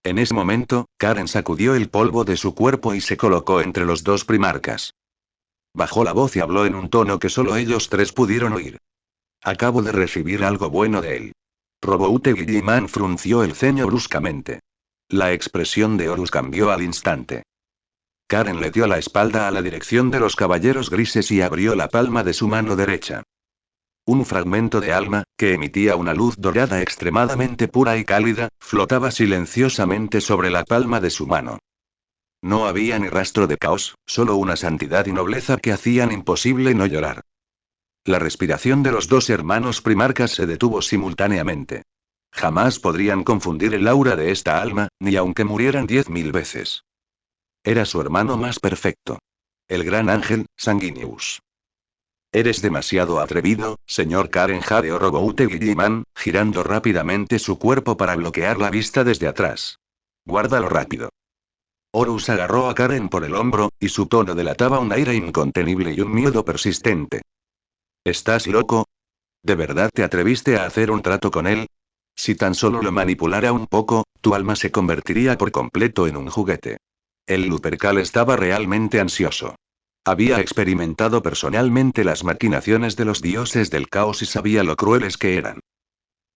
En ese momento, Karen sacudió el polvo de su cuerpo y se colocó entre los dos primarcas. Bajó la voz y habló en un tono que solo ellos tres pudieron oír. Acabo de recibir algo bueno de él. Roboute Guilliman frunció el ceño bruscamente. La expresión de Horus cambió al instante. Karen le dio la espalda a la dirección de los caballeros grises y abrió la palma de su mano derecha. Un fragmento de alma, que emitía una luz dorada extremadamente pura y cálida, flotaba silenciosamente sobre la palma de su mano. No había ni rastro de caos, solo una santidad y nobleza que hacían imposible no llorar. La respiración de los dos hermanos primarcas se detuvo simultáneamente. Jamás podrían confundir el aura de esta alma, ni aunque murieran 10.000 veces. Era su hermano más perfecto. El gran ángel, Sanguinius. Eres demasiado atrevido, señor Karen jadeó Roboute Guilliman, girando rápidamente su cuerpo para bloquear la vista desde atrás. Guárdalo rápido. Horus agarró a Karen por el hombro, y su tono delataba un aire incontenible y un miedo persistente. ¿Estás loco? ¿De verdad te atreviste a hacer un trato con él? Si tan solo lo manipulara un poco, tu alma se convertiría por completo en un juguete. El Lupercal estaba realmente ansioso. Había experimentado personalmente las maquinaciones de los dioses del caos y sabía lo crueles que eran.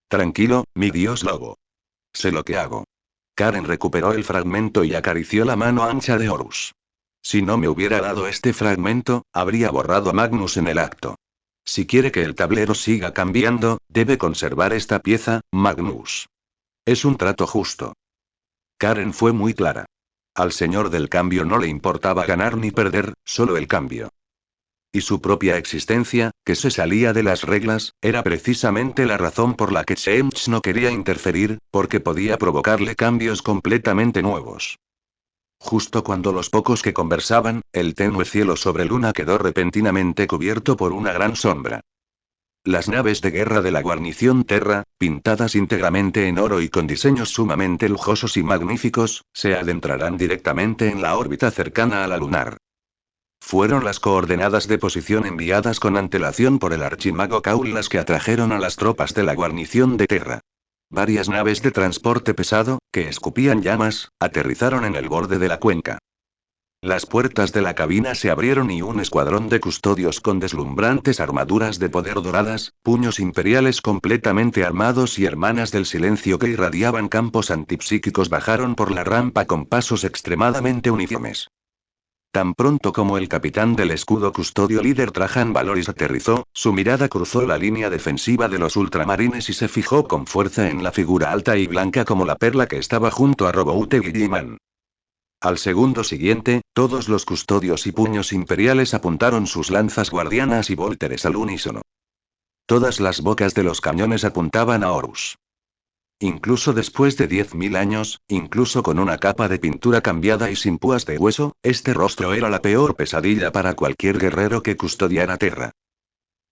Tranquilo, mi dios lobo. Sé lo que hago. Karen recuperó el fragmento y acarició la mano ancha de Horus. Si no me hubiera dado este fragmento, habría borrado a Magnus en el acto. Si quiere que el tablero siga cambiando, debe conservar esta pieza, Magnus. Es un trato justo. Karen fue muy clara. Al señor del cambio no le importaba ganar ni perder, solo el cambio. Y su propia existencia, que se salía de las reglas, era precisamente la razón por la que Tseemch no quería interferir, porque podía provocarle cambios completamente nuevos. Justo cuando los pocos que conversaban, el tenue cielo sobre Luna quedó repentinamente cubierto por una gran sombra. Las naves de guerra de la guarnición Terra, pintadas íntegramente en oro y con diseños sumamente lujosos y magníficos, se adentrarán directamente en la órbita cercana a la lunar. Fueron las coordenadas de posición enviadas con antelación por el archimago Kaul las que atrajeron a las tropas de la guarnición de Terra. Varias naves de transporte pesado, que escupían llamas, aterrizaron en el borde de la cuenca. Las puertas de la cabina se abrieron y un escuadrón de custodios con deslumbrantes armaduras de poder doradas, puños imperiales completamente armados y hermanas del silencio que irradiaban campos antipsíquicos bajaron por la rampa con pasos extremadamente uniformes. Tan pronto como el capitán del escudo custodio líder Trajan Valoris aterrizó, su mirada cruzó la línea defensiva de los ultramarines y se fijó con fuerza en la figura alta y blanca como la perla que estaba junto a Roboute Guilliman. Al segundo siguiente, todos los custodios y puños imperiales apuntaron sus lanzas guardianas y vólteres al unísono. Todas las bocas de los cañones apuntaban a Horus. Incluso después de 10.000 años, incluso con una capa de pintura cambiada y sin púas de hueso, este rostro era la peor pesadilla para cualquier guerrero que custodiara Terra.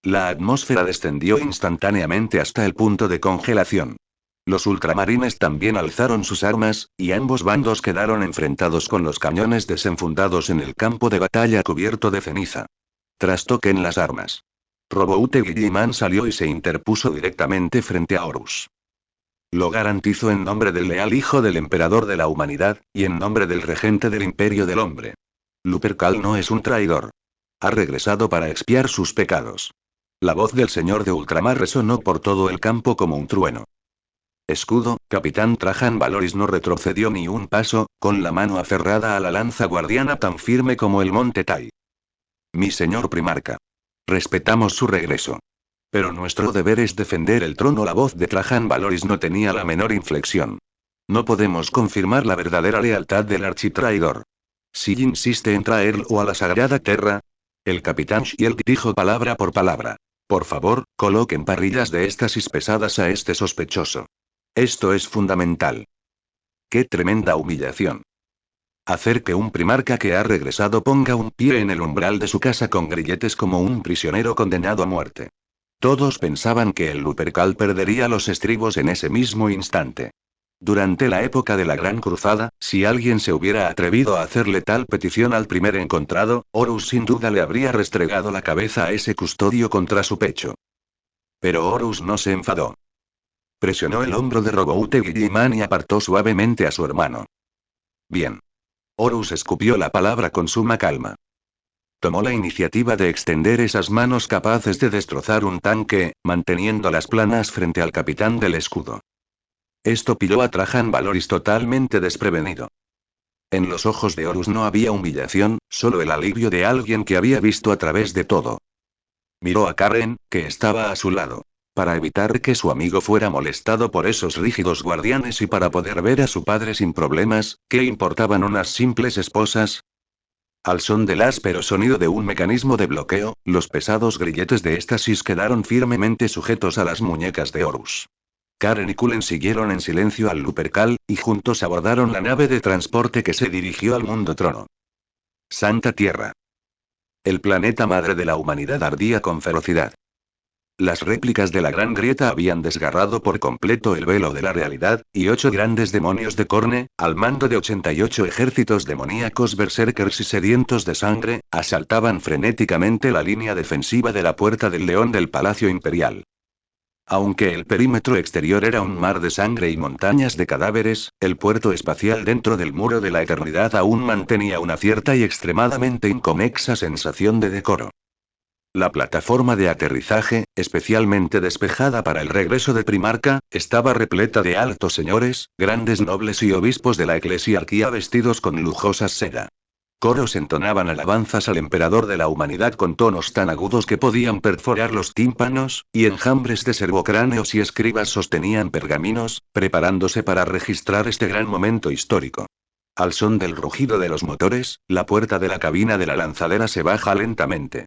La atmósfera descendió instantáneamente hasta el punto de congelación. Los ultramarines también alzaron sus armas, y ambos bandos quedaron enfrentados con los cañones desenfundados en el campo de batalla cubierto de ceniza. Trastoquen las armas. Roboute Guilliman salió y se interpuso directamente frente a Horus. Lo garantizo en nombre del leal hijo del emperador de la humanidad, y en nombre del regente del imperio del hombre. Lupercal no es un traidor. Ha regresado para expiar sus pecados. La voz del señor de ultramar resonó por todo el campo como un trueno. Escudo, capitán Trajan Valoris no retrocedió ni un paso, con la mano aferrada a la lanza guardiana tan firme como el monte Tai. Mi señor primarca. Respetamos su regreso. Pero nuestro deber es defender el trono. La voz de Trajan Valoris no tenía la menor inflexión. No podemos confirmar la verdadera lealtad del architraidor. Si insiste en traerlo a la sagrada Terra. El capitán Shield dijo palabra por palabra. Por favor, coloquen parrillas de éxtasis pesadas a este sospechoso. Esto es fundamental. ¡Qué tremenda humillación! Hacer que un primarca que ha regresado ponga un pie en el umbral de su casa con grilletes como un prisionero condenado a muerte. Todos pensaban que el Lupercal perdería los estribos en ese mismo instante. Durante la época de la Gran Cruzada, si alguien se hubiera atrevido a hacerle tal petición al primer encontrado, Horus sin duda le habría restregado la cabeza a ese custodio contra su pecho. Pero Horus no se enfadó. Presionó el hombro de Roboute Guilliman y apartó suavemente a su hermano. Bien. Horus escupió la palabra con suma calma. Tomó la iniciativa de extender esas manos capaces de destrozar un tanque, manteniéndolas planas frente al capitán del escudo. Esto pilló a Trajan Valoris totalmente desprevenido. En los ojos de Horus no había humillación, solo el alivio de alguien que había visto a través de todo. Miró a Karen, que estaba a su lado. Para evitar que su amigo fuera molestado por esos rígidos guardianes y para poder ver a su padre sin problemas, ¿qué importaban unas simples esposas? Al son del áspero sonido de un mecanismo de bloqueo, los pesados grilletes de éxtasis quedaron firmemente sujetos a las muñecas de Horus. Karen y Cullen siguieron en silencio al Lupercal, y juntos abordaron la nave de transporte que se dirigió al mundo trono. Santa Tierra. El planeta madre de la humanidad ardía con ferocidad. Las réplicas de la Gran Grieta habían desgarrado por completo el velo de la realidad, y 8 grandes demonios de Corne, al mando de 88 ejércitos demoníacos berserkers y sedientos de sangre, asaltaban frenéticamente la línea defensiva de la Puerta del León del Palacio Imperial. Aunque el perímetro exterior era un mar de sangre y montañas de cadáveres, el puerto espacial dentro del muro de la eternidad aún mantenía una cierta y extremadamente inconexa sensación de decoro. La plataforma de aterrizaje, especialmente despejada para el regreso de Primarca, estaba repleta de altos señores, grandes nobles y obispos de la eclesiarquía vestidos con lujosas seda. Coros entonaban alabanzas al emperador de la humanidad con tonos tan agudos que podían perforar los tímpanos, y enjambres de servocráneos y escribas sostenían pergaminos, preparándose para registrar este gran momento histórico. Al son del rugido de los motores, la puerta de la cabina de la lanzadera se baja lentamente.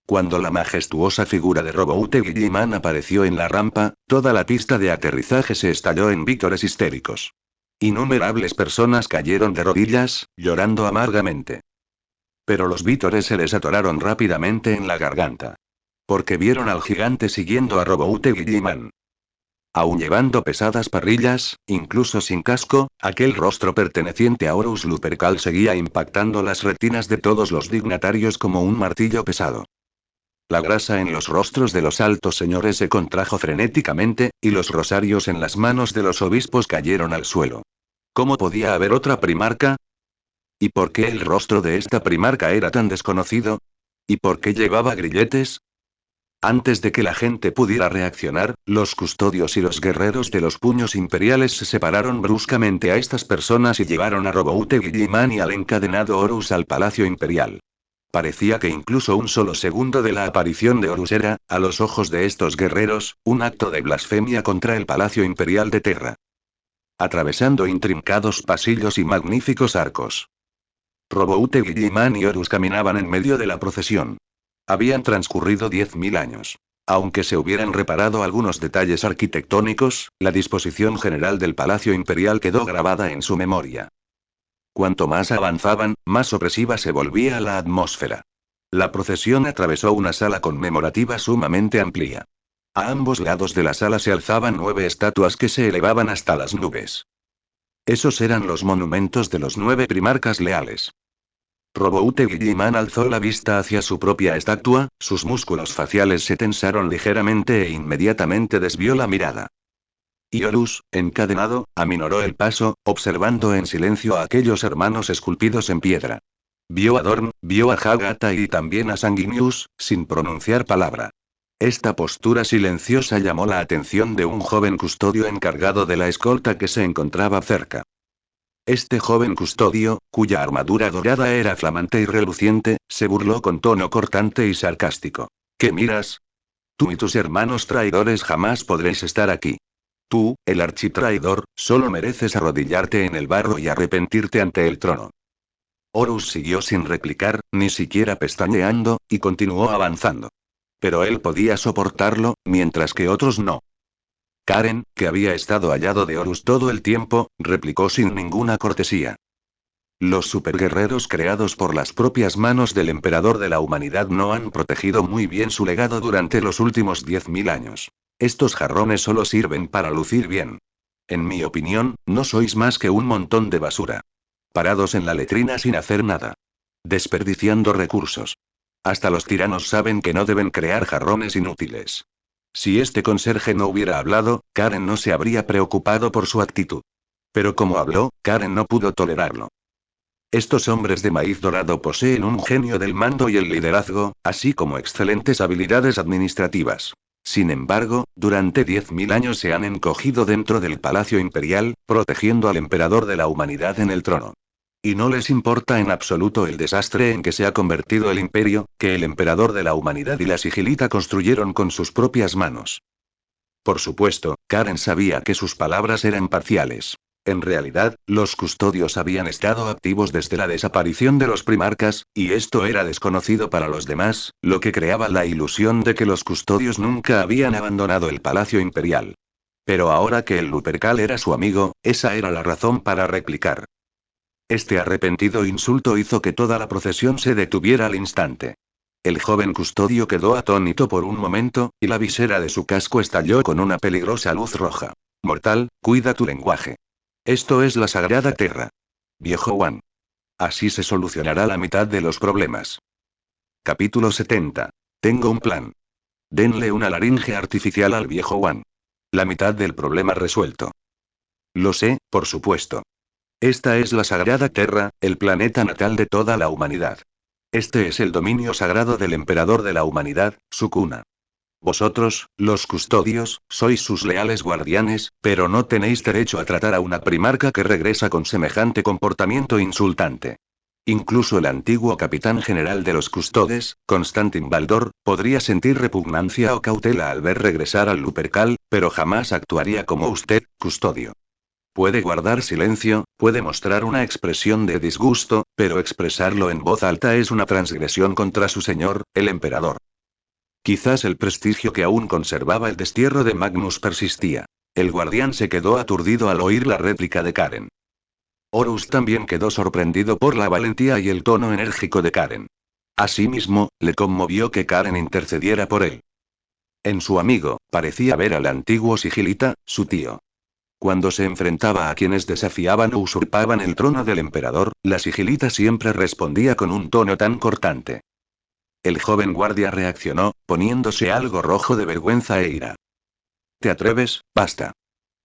Cuando la majestuosa figura de Roboute Guilliman apareció en la rampa, toda la pista de aterrizaje se estalló en vítores histéricos. Innumerables personas cayeron de rodillas, llorando amargamente. Pero los vítores se les atoraron rápidamente en la garganta. Porque vieron al gigante siguiendo a Roboute Guilliman. Aun llevando pesadas parrillas, incluso sin casco, aquel rostro perteneciente a Horus Lupercal seguía impactando las retinas de todos los dignatarios como un martillo pesado. La grasa en los rostros de los altos señores se contrajo frenéticamente, y los rosarios en las manos de los obispos cayeron al suelo. ¿Cómo podía haber otra primarca? ¿Y por qué el rostro de esta primarca era tan desconocido? ¿Y por qué llevaba grilletes? Antes de que la gente pudiera reaccionar, los custodios y los guerreros de los puños imperiales se separaron bruscamente a estas personas y llevaron a Roboute Guilliman y al encadenado Horus al Palacio Imperial. Parecía que incluso un solo segundo de la aparición de Horus era, a los ojos de estos guerreros, un acto de blasfemia contra el Palacio Imperial de Terra. Atravesando intrincados pasillos y magníficos arcos. Roboute Guilliman y Horus caminaban en medio de la procesión. Habían transcurrido 10.000 años. Aunque se hubieran reparado algunos detalles arquitectónicos, la disposición general del Palacio Imperial quedó grabada en su memoria. Cuanto más avanzaban, más opresiva se volvía la atmósfera. La procesión atravesó una sala conmemorativa sumamente amplia. A ambos lados de la sala se alzaban 9 estatuas que se elevaban hasta las nubes. Esos eran los monumentos de los 9 primarcas leales. Roboute Guilliman alzó la vista hacia su propia estatua, sus músculos faciales se tensaron ligeramente e inmediatamente desvió la mirada. Y Horus, encadenado, aminoró el paso, observando en silencio a aquellos hermanos esculpidos en piedra. Vio a Dorn, vio a Hagata y también a Sanguinius, sin pronunciar palabra. Esta postura silenciosa llamó la atención de un joven custodio encargado de la escolta que se encontraba cerca. Este joven custodio, cuya armadura dorada era flamante y reluciente, se burló con tono cortante y sarcástico. ¿Qué miras? Tú y tus hermanos traidores jamás podréis estar aquí. Tú, el architraidor, solo mereces arrodillarte en el barro y arrepentirte ante el trono. Horus siguió sin replicar, ni siquiera pestañeando, y continuó avanzando. Pero él podía soportarlo, mientras que otros no. Karen, que había estado al lado de Horus todo el tiempo, replicó sin ninguna cortesía. Los superguerreros creados por las propias manos del emperador de la humanidad no han protegido muy bien su legado durante los últimos 10.000 años. Estos jarrones solo sirven para lucir bien. En mi opinión, no sois más que un montón de basura. Parados en la letrina sin hacer nada. Desperdiciando recursos. Hasta los tiranos saben que no deben crear jarrones inútiles. Si este conserje no hubiera hablado, Karen no se habría preocupado por su actitud. Pero como habló, Karen no pudo tolerarlo. Estos hombres de maíz dorado poseen un genio del mando y el liderazgo, así como excelentes habilidades administrativas. Sin embargo, durante 10.000 años se han encogido dentro del Palacio Imperial, protegiendo al emperador de la humanidad en el trono. Y no les importa en absoluto el desastre en que se ha convertido el imperio, que el emperador de la humanidad y la sigilita construyeron con sus propias manos. Por supuesto, Karen sabía que sus palabras eran parciales. En realidad, los custodios habían estado activos desde la desaparición de los primarcas, y esto era desconocido para los demás, lo que creaba la ilusión de que los custodios nunca habían abandonado el palacio imperial. Pero ahora que el Lupercal era su amigo, esa era la razón para replicar. Este arrepentido insulto hizo que toda la procesión se detuviera al instante. El joven custodio quedó atónito por un momento, y la visera de su casco estalló con una peligrosa luz roja. Mortal, cuida tu lenguaje. Esto es la Sagrada Terra. Viejo Wan. Así se solucionará la mitad de los problemas. Capítulo 70. Tengo un plan. Denle una laringe artificial al viejo Wan. La mitad del problema resuelto. Lo sé, por supuesto. Esta es la Sagrada Terra, el planeta natal de toda la humanidad. Este es el dominio sagrado del emperador de la humanidad, su cuna. Vosotros, los custodios, sois sus leales guardianes, pero no tenéis derecho a tratar a una primarca que regresa con semejante comportamiento insultante. Incluso el antiguo capitán general de los custodes, Constantin Baldor, podría sentir repugnancia o cautela al ver regresar al Lupercal, pero jamás actuaría como usted, custodio. Puede guardar silencio, puede mostrar una expresión de disgusto, pero expresarlo en voz alta es una transgresión contra su señor, el emperador. Quizás el prestigio que aún conservaba el destierro de Magnus persistía. El guardián se quedó aturdido al oír la réplica de Karen. Horus también quedó sorprendido por la valentía y el tono enérgico de Karen. Asimismo, le conmovió que Karen intercediera por él. En su amigo, parecía ver al antiguo Sigilita, su tío. Cuando se enfrentaba a quienes desafiaban o usurpaban el trono del emperador, la Sigilita siempre respondía con un tono tan cortante. El joven guardia reaccionó, poniéndose algo rojo de vergüenza e ira. ¿Te atreves? Basta.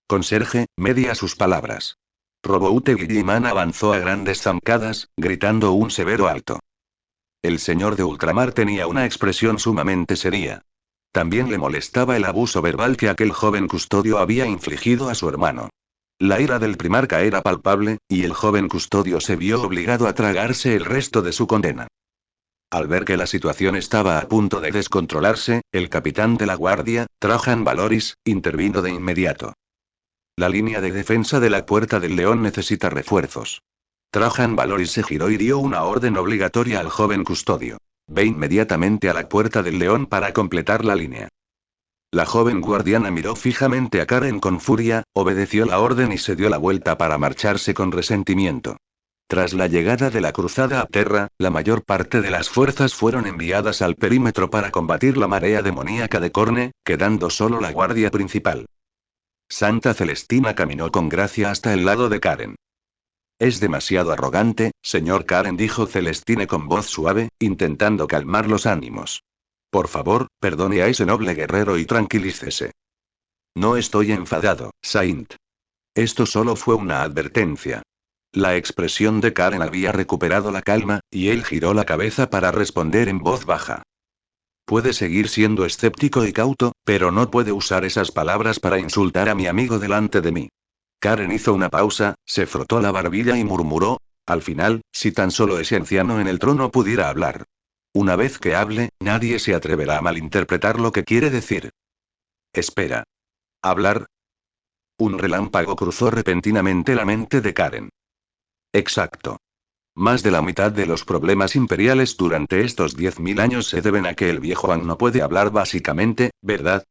Conserje, media sus palabras. Roboute Guilliman avanzó a grandes zancadas, gritando un severo alto. El señor de ultramar tenía una expresión sumamente seria. También le molestaba el abuso verbal que aquel joven custodio había infligido a su hermano. La ira del primarca era palpable, y el joven custodio se vio obligado a tragarse el resto de su condena. Al ver que la situación estaba a punto de descontrolarse, el capitán de la guardia, Trajan Valoris, intervino de inmediato. La línea de defensa de la Puerta del León necesita refuerzos. Trajan Valoris se giró y dio una orden obligatoria al joven custodio. Ve inmediatamente a la Puerta del León para completar la línea. La joven guardiana miró fijamente a Karen con furia, obedeció la orden y se dio la vuelta para marcharse con resentimiento. Tras la llegada de la cruzada a Terra, la mayor parte de las fuerzas fueron enviadas al perímetro para combatir la marea demoníaca de Corne, quedando solo la guardia principal. Santa Celestina caminó con gracia hasta el lado de Karen. Es demasiado arrogante, señor Karen, dijo Celestine con voz suave, intentando calmar los ánimos. Por favor, perdone a ese noble guerrero y tranquilícese. No estoy enfadado, Saint. Esto solo fue una advertencia. La expresión de Karen había recuperado la calma, y él giró la cabeza para responder en voz baja. Puede seguir siendo escéptico y cauto, pero no puede usar esas palabras para insultar a mi amigo delante de mí. Karen hizo una pausa, se frotó la barbilla y murmuró, al final, si tan solo ese anciano en el trono pudiera hablar. Una vez que hable, nadie se atreverá a malinterpretar lo que quiere decir. Espera. ¿Hablar? Un relámpago cruzó repentinamente la mente de Karen. Exacto. Más de la mitad de los problemas imperiales durante estos 10.000 años se deben a que el viejo Ang no puede hablar básicamente, ¿verdad?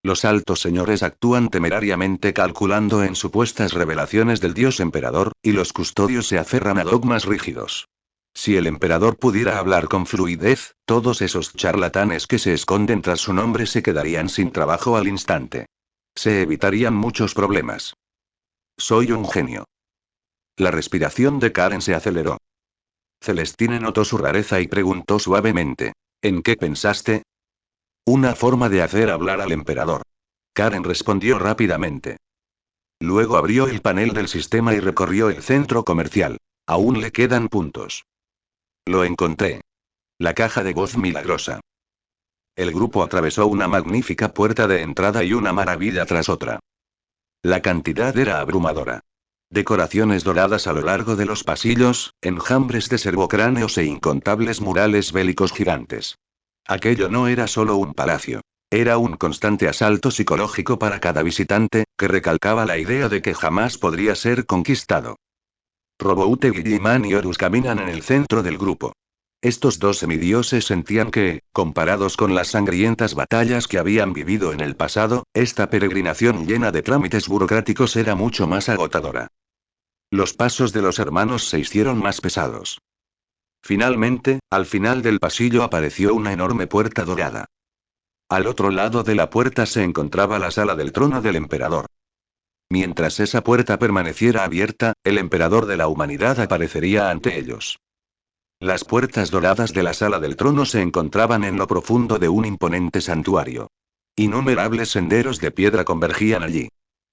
Los altos señores actúan temerariamente calculando en supuestas revelaciones del dios emperador, y los custodios se aferran a dogmas rígidos. Si el emperador pudiera hablar con fluidez, todos esos charlatanes que se esconden tras su nombre se quedarían sin trabajo al instante. Se evitarían muchos problemas. Soy un genio. La respiración de Karen se aceleró. Celestine notó su rareza y preguntó suavemente. ¿En qué pensaste? Una forma de hacer hablar al emperador. Karen respondió rápidamente. Luego abrió el panel del sistema y recorrió el centro comercial. Aún le quedan puntos. Lo encontré. La caja de voz milagrosa. El grupo atravesó una magnífica puerta de entrada y una maravilla tras otra. La cantidad era abrumadora. Decoraciones doradas a lo largo de los pasillos, enjambres de servocráneos e incontables murales bélicos gigantes. Aquello no era solo un palacio. Era un constante asalto psicológico para cada visitante, que recalcaba la idea de que jamás podría ser conquistado. Roboute Guilliman y Horus caminan en el centro del grupo. Estos dos semidioses sentían que, comparados con las sangrientas batallas que habían vivido en el pasado, esta peregrinación llena de trámites burocráticos era mucho más agotadora. Los pasos de los hermanos se hicieron más pesados. Finalmente, al final del pasillo apareció una enorme puerta dorada. Al otro lado de la puerta se encontraba la sala del trono del emperador. Mientras esa puerta permaneciera abierta, el emperador de la humanidad aparecería ante ellos. Las puertas doradas de la sala del trono se encontraban en lo profundo de un imponente santuario. Innumerables senderos de piedra convergían allí.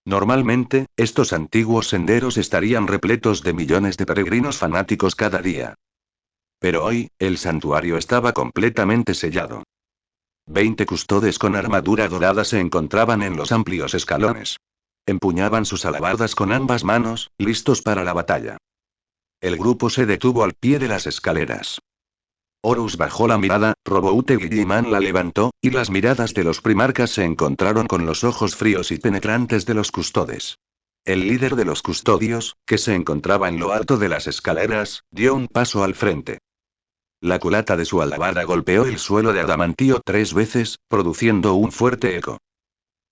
Normalmente, estos antiguos senderos estarían repletos de millones de peregrinos fanáticos cada día. Pero hoy, el santuario estaba completamente sellado. 20 custodes con armadura dorada se encontraban en los amplios escalones. Empuñaban sus alabardas con ambas manos, listos para la batalla. El grupo se detuvo al pie de las escaleras. Horus bajó la mirada, Roboute Guilliman la levantó, y las miradas de los primarcas se encontraron con los ojos fríos y penetrantes de los custodes. El líder de los custodios, que se encontraba en lo alto de las escaleras, dio un paso al frente. La culata de su alabarda golpeó el suelo de adamantío 3 veces, produciendo un fuerte eco.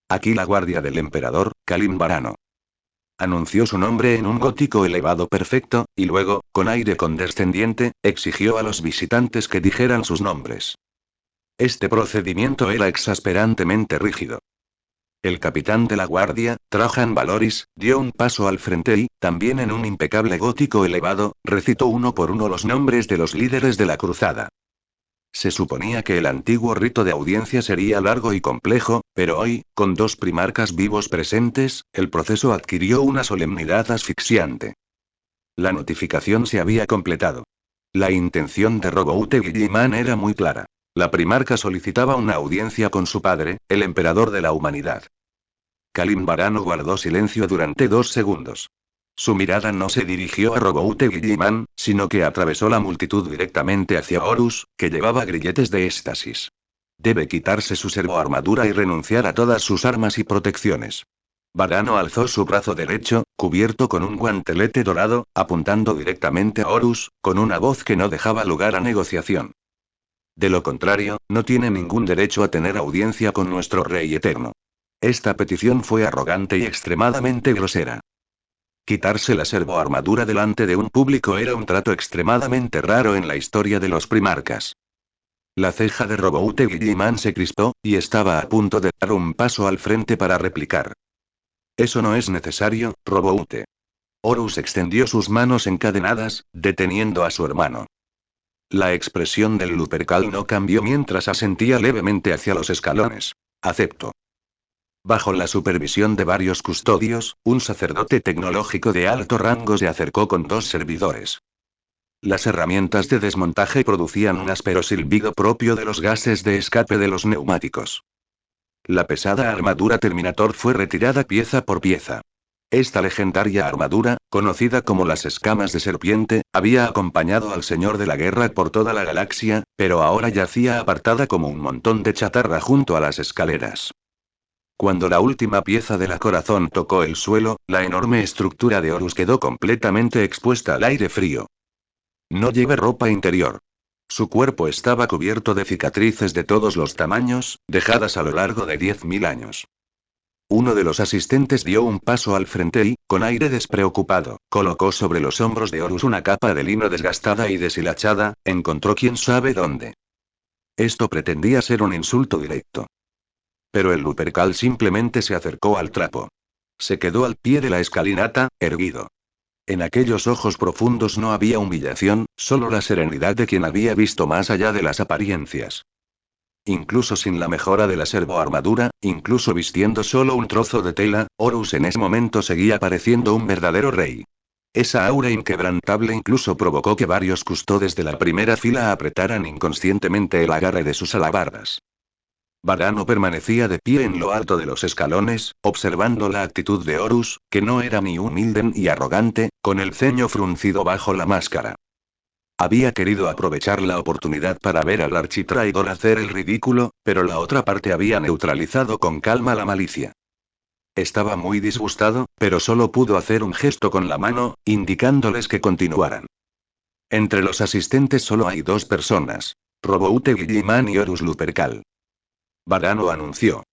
Aquí la guardia del emperador, Kalim Varano. Anunció su nombre en un gótico elevado perfecto, y luego, con aire condescendiente, exigió a los visitantes que dijeran sus nombres. Este procedimiento era exasperantemente rígido. El capitán de la guardia, Trajan Valoris, dio un paso al frente y, también en un impecable gótico elevado, recitó uno por uno los nombres de los líderes de la cruzada. Se suponía que el antiguo rito de audiencia sería largo y complejo, pero hoy, con 2 primarcas vivos presentes, el proceso adquirió una solemnidad asfixiante. La notificación se había completado. La intención de Roboute Guilliman era muy clara. La primarca solicitaba una audiencia con su padre, el emperador de la humanidad. Kalim Varano guardó silencio durante 2 segundos. Su mirada no se dirigió a Roboute Guilliman, sino que atravesó la multitud directamente hacia Horus, que llevaba grilletes de éxtasis. Debe quitarse su servoarmadura y renunciar a todas sus armas y protecciones. Varano alzó su brazo derecho, cubierto con un guantelete dorado, apuntando directamente a Horus, con una voz que no dejaba lugar a negociación. De lo contrario, no tiene ningún derecho a tener audiencia con nuestro Rey Eterno. Esta petición fue arrogante y extremadamente grosera. Quitarse la servoarmadura delante de un público era un trato extremadamente raro en la historia de los primarcas. La ceja de Roboute Guilliman se crispó, y estaba a punto de dar un paso al frente para replicar. Eso no es necesario, Roboute. Horus extendió sus manos encadenadas, deteniendo a su hermano. La expresión del Lupercal no cambió mientras asentía levemente hacia los escalones. Acepto. Bajo la supervisión de varios custodios, un sacerdote tecnológico de alto rango se acercó con 2 servidores. Las herramientas de desmontaje producían un áspero silbido propio de los gases de escape de los neumáticos. La pesada armadura Terminator fue retirada pieza por pieza. Esta legendaria armadura, conocida como las escamas de serpiente, había acompañado al Señor de la Guerra por toda la galaxia, pero ahora yacía apartada como un montón de chatarra junto a las escaleras. Cuando la última pieza del corazón tocó el suelo, la enorme estructura de Horus quedó completamente expuesta al aire frío. No lleva ropa interior. Su cuerpo estaba cubierto de cicatrices de todos los tamaños, dejadas a lo largo de 10.000 años. Uno de los asistentes dio un paso al frente y, con aire despreocupado, colocó sobre los hombros de Horus una capa de lino desgastada y deshilachada, encontró quién sabe dónde. Esto pretendía ser un insulto directo. Pero el Lupercal simplemente se acercó al trapo. Se quedó al pie de la escalinata, erguido. En aquellos ojos profundos no había humillación, solo la serenidad de quien había visto más allá de las apariencias. Incluso sin la mejora de la servoarmadura, incluso vistiendo solo un trozo de tela, Horus en ese momento seguía pareciendo un verdadero rey. Esa aura inquebrantable incluso provocó que varios custodes de la primera fila apretaran inconscientemente el agarre de sus alabardas. Varano permanecía de pie en lo alto de los escalones, observando la actitud de Horus, que no era ni humilde ni arrogante, con el ceño fruncido bajo la máscara. Había querido aprovechar la oportunidad para ver al architraidor hacer el ridículo, pero la otra parte había neutralizado con calma la malicia. Estaba muy disgustado, pero solo pudo hacer un gesto con la mano, indicándoles que continuaran. Entre los asistentes solo hay dos personas. Roboute Guilliman y Horus Lupercal. Varano anunció.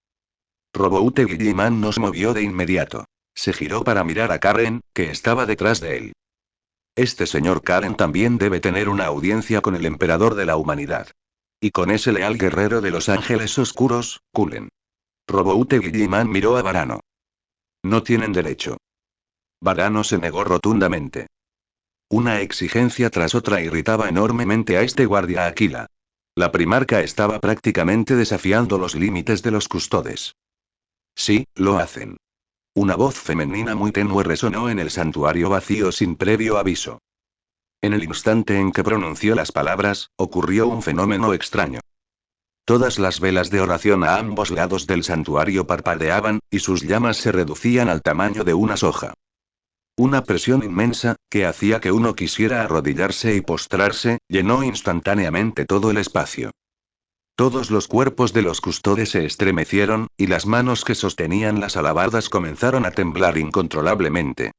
Roboute Guilliman no se movió de inmediato. Se giró para mirar a Karen, que estaba detrás de él. Este señor Karen también debe tener una audiencia con el emperador de la humanidad. Y con ese leal guerrero de los ángeles oscuros, Cullen. Roboute Guilliman miró a Varano. No tienen derecho. Varano se negó rotundamente. Una exigencia tras otra irritaba enormemente a este guardia Aquila. La primarca estaba prácticamente desafiando los límites de los custodes. Sí, lo hacen. Una voz femenina muy tenue resonó en el santuario vacío sin previo aviso. En el instante en que pronunció las palabras, ocurrió un fenómeno extraño. Todas las velas de oración a ambos lados del santuario parpadeaban, y sus llamas se reducían al tamaño de una soja. Una presión inmensa, que hacía que uno quisiera arrodillarse y postrarse, llenó instantáneamente todo el espacio. Todos los cuerpos de los custodes se estremecieron, y las manos que sostenían las alabardas comenzaron a temblar incontrolablemente.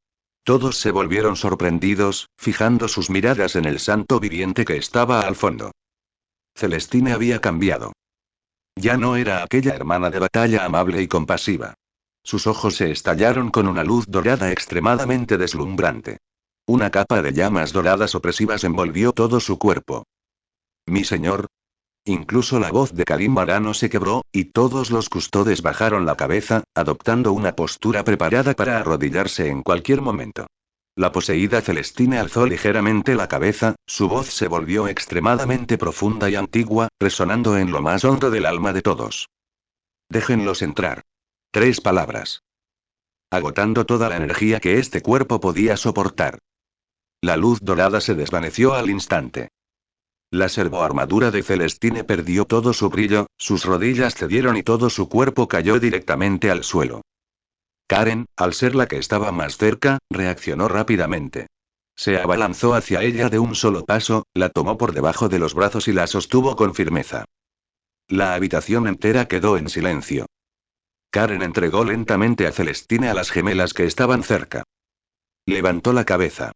Todos se volvieron sorprendidos, fijando sus miradas en el santo viviente que estaba al fondo. Celestine había cambiado. Ya no era aquella hermana de batalla amable y compasiva. Sus ojos se estallaron con una luz dorada extremadamente deslumbrante. Una capa de llamas doradas opresivas envolvió todo su cuerpo. Mi señor. Incluso la voz de Karim Varano se quebró, y todos los custodes bajaron la cabeza, adoptando una postura preparada para arrodillarse en cualquier momento. La poseída Celestine alzó ligeramente la cabeza, su voz se volvió extremadamente profunda y antigua, resonando en lo más hondo del alma de todos. Déjenlos entrar. 3 palabras. Agotando toda la energía que este cuerpo podía soportar. La luz dorada se desvaneció al instante. La servoarmadura de Celestine perdió todo su brillo, sus rodillas cedieron y todo su cuerpo cayó directamente al suelo. Karen, al ser la que estaba más cerca, reaccionó rápidamente. Se abalanzó hacia ella de un solo paso, la tomó por debajo de los brazos y la sostuvo con firmeza. La habitación entera quedó en silencio. Karen entregó lentamente a Celestine a las gemelas que estaban cerca. Levantó la cabeza.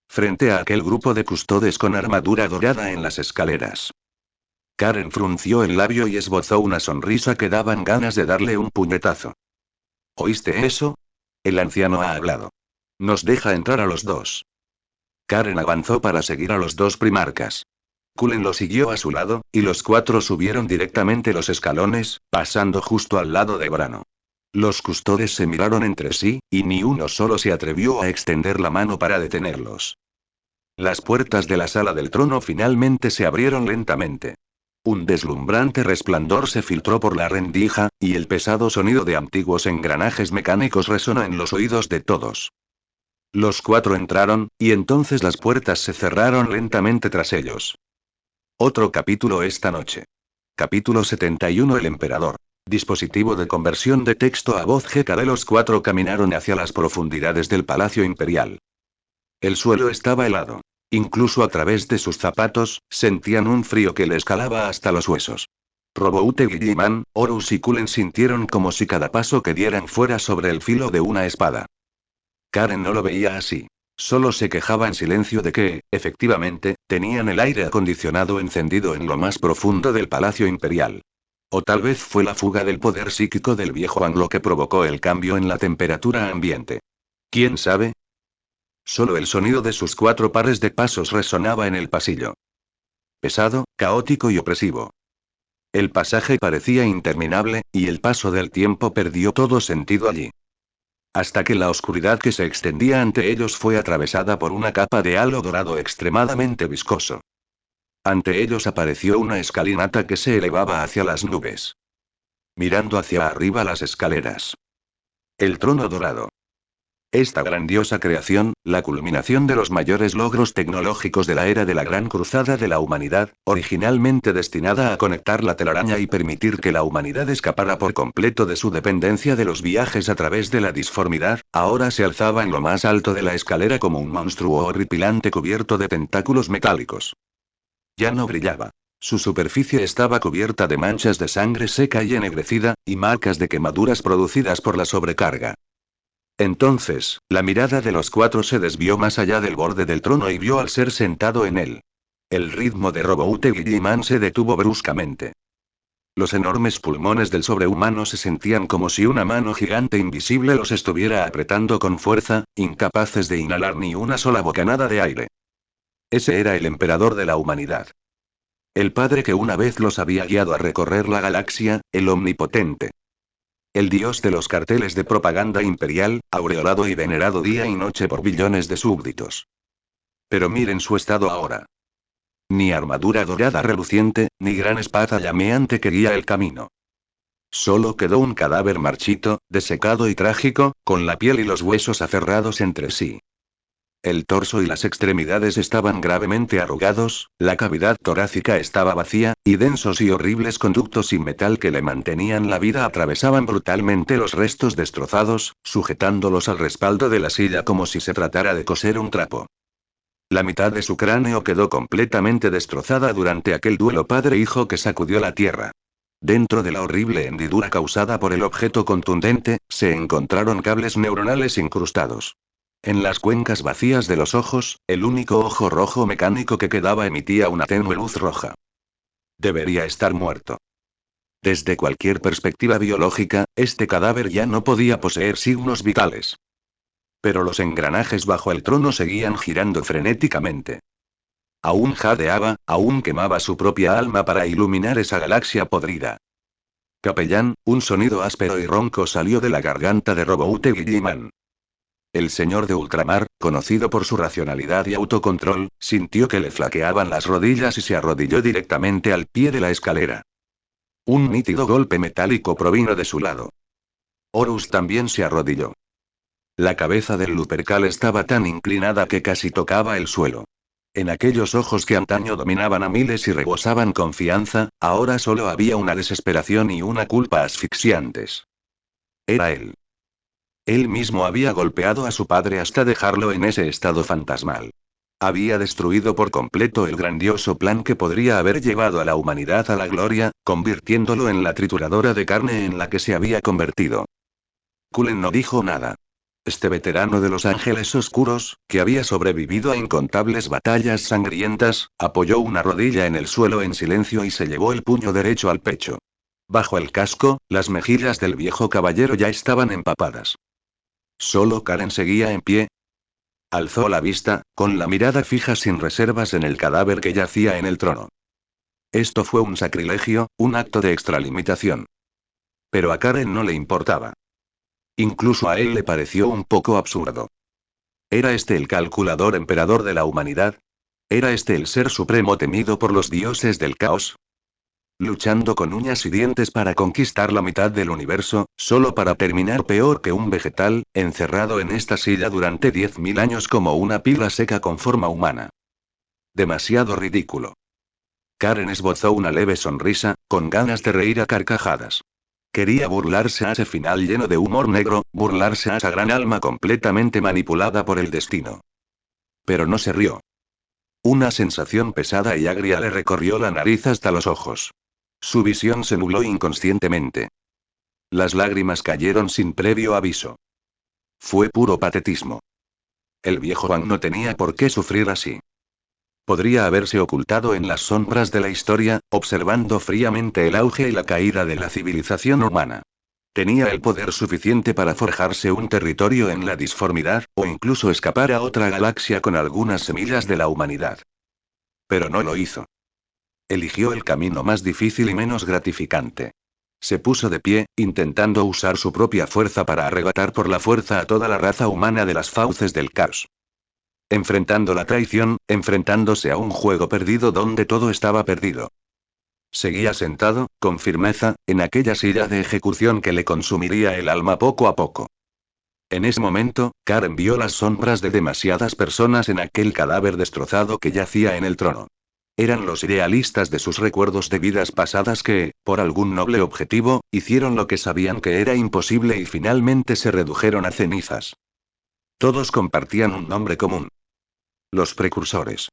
Frente a aquel grupo de custodes con armadura dorada en las escaleras. Karen frunció el labio y esbozó una sonrisa que daban ganas de darle un puñetazo. ¿Oíste eso? El anciano ha hablado. Nos deja entrar a los dos. Karen avanzó para seguir a los dos primarcas. Cullen lo siguió a su lado, y los 4 subieron directamente los escalones, pasando justo al lado de Varano. Los custodes se miraron entre sí, y ni uno solo se atrevió a extender la mano para detenerlos. Las puertas de la sala del trono finalmente se abrieron lentamente. Un deslumbrante resplandor se filtró por la rendija, y el pesado sonido de antiguos engranajes mecánicos resonó en los oídos de todos. Los 4 entraron, y entonces las puertas se cerraron lentamente tras ellos. Otro capítulo esta noche. Capítulo 71. El emperador. Dispositivo de conversión de texto a voz GK. Los 4 caminaron hacia las profundidades del Palacio Imperial. El suelo estaba helado. Incluso a través de sus zapatos, sentían un frío que les calaba hasta los huesos. Roboute Guilliman, Horus y Cullen sintieron como si cada paso que dieran fuera sobre el filo de una espada. Karen no lo veía así. Solo se quejaba en silencio de que, efectivamente, tenían el aire acondicionado encendido en lo más profundo del Palacio Imperial. O tal vez fue la fuga del poder psíquico del viejo Anglo que provocó el cambio en la temperatura ambiente. ¿Quién sabe? Solo el sonido de sus 4 pares de pasos resonaba en el pasillo. Pesado, caótico y opresivo. El pasaje parecía interminable, y el paso del tiempo perdió todo sentido allí. Hasta que la oscuridad que se extendía ante ellos fue atravesada por una capa de halo dorado extremadamente viscoso. Ante ellos apareció una escalinata que se elevaba hacia las nubes. Mirando hacia arriba las escaleras. El trono dorado. Esta grandiosa creación, la culminación de los mayores logros tecnológicos de la era de la Gran Cruzada de la humanidad, originalmente destinada a conectar la telaraña y permitir que la humanidad escapara por completo de su dependencia de los viajes a través de la disformidad, ahora se alzaba en lo más alto de la escalera como un monstruo horripilante cubierto de tentáculos metálicos. Ya no brillaba. Su superficie estaba cubierta de manchas de sangre seca y ennegrecida, y marcas de quemaduras producidas por la sobrecarga. Entonces, la mirada de los cuatro se desvió más allá del borde del trono y vio al ser sentado en él. El ritmo de Roboute Guilliman se detuvo bruscamente. Los enormes pulmones del sobrehumano se sentían como si una mano gigante invisible los estuviera apretando con fuerza, incapaces de inhalar ni una sola bocanada de aire. Ese era el emperador de la humanidad. El padre que una vez los había guiado a recorrer la galaxia, el omnipotente. El dios de los carteles de propaganda imperial, aureolado y venerado día y noche por billones de súbditos. Pero miren su estado ahora. Ni armadura dorada reluciente, ni gran espada llameante que guía el camino. Solo quedó un cadáver marchito, desecado y trágico, con la piel y los huesos aferrados entre sí. El torso y las extremidades estaban gravemente arrugados, la cavidad torácica estaba vacía, y densos y horribles conductos sin metal que le mantenían la vida atravesaban brutalmente los restos destrozados, sujetándolos al respaldo de la silla como si se tratara de coser un trapo. La mitad de su cráneo quedó completamente destrozada durante aquel duelo padre-hijo que sacudió la tierra. Dentro de la horrible hendidura causada por el objeto contundente, se encontraron cables neuronales incrustados. En las cuencas vacías de los ojos, el único ojo rojo mecánico que quedaba emitía una tenue luz roja. Debería estar muerto. Desde cualquier perspectiva biológica, este cadáver ya no podía poseer signos vitales. Pero los engranajes bajo el trono seguían girando frenéticamente. Aún jadeaba, aún quemaba su propia alma para iluminar esa galaxia podrida. Capellán, un sonido áspero y ronco salió de la garganta de Roboute Guilliman. El señor de ultramar, conocido por su racionalidad y autocontrol, sintió que le flaqueaban las rodillas y se arrodilló directamente al pie de la escalera. Un nítido golpe metálico provino de su lado. Horus también se arrodilló. La cabeza del Lupercal estaba tan inclinada que casi tocaba el suelo. En aquellos ojos que antaño dominaban a miles y rebosaban confianza, ahora solo había una desesperación y una culpa asfixiantes. Era él. Él mismo había golpeado a su padre hasta dejarlo en ese estado fantasmal. Había destruido por completo el grandioso plan que podría haber llevado a la humanidad a la gloria, convirtiéndolo en la trituradora de carne en la que se había convertido. Cullen no dijo nada. Este veterano de los Ángeles Oscuros, que había sobrevivido a incontables batallas sangrientas, apoyó una rodilla en el suelo en silencio y se llevó el puño derecho al pecho. Bajo el casco, las mejillas del viejo caballero ya estaban empapadas. Solo Karen seguía en pie. Alzó la vista, con la mirada fija sin reservas en el cadáver que yacía en el trono. Esto fue un sacrilegio, un acto de extralimitación. Pero a Karen no le importaba. Incluso a él le pareció un poco absurdo. ¿Era este el calculador emperador de la humanidad? ¿Era este el ser supremo temido por los dioses del caos? Luchando con uñas y dientes para conquistar la mitad del universo, solo para terminar peor que un vegetal, encerrado en esta silla durante 10.000 años como una pila seca con forma humana. Demasiado ridículo. Karen esbozó una leve sonrisa, con ganas de reír a carcajadas. Quería burlarse a ese final lleno de humor negro, burlarse a esa gran alma completamente manipulada por el destino. Pero no se rió. Una sensación pesada y agria le recorrió la nariz hasta los ojos. Su visión se nubló inconscientemente. Las lágrimas cayeron sin previo aviso. Fue puro patetismo. El viejo Juan no tenía por qué sufrir así. Podría haberse ocultado en las sombras de la historia, observando fríamente el auge y la caída de la civilización humana. Tenía el poder suficiente para forjarse un territorio en la disformidad, o incluso escapar a otra galaxia con algunas semillas de la humanidad. Pero no lo hizo. Eligió el camino más difícil y menos gratificante. Se puso de pie, intentando usar su propia fuerza para arrebatar por la fuerza a toda la raza humana de las fauces del caos. Enfrentando la traición, enfrentándose a un juego perdido donde todo estaba perdido. Seguía sentado, con firmeza, en aquella silla de ejecución que le consumiría el alma poco a poco. En ese momento, Karen vio las sombras de demasiadas personas en aquel cadáver destrozado que yacía en el trono. Eran los idealistas de sus recuerdos de vidas pasadas que, por algún noble objetivo, hicieron lo que sabían que era imposible y finalmente se redujeron a cenizas. Todos compartían un nombre común. Los precursores.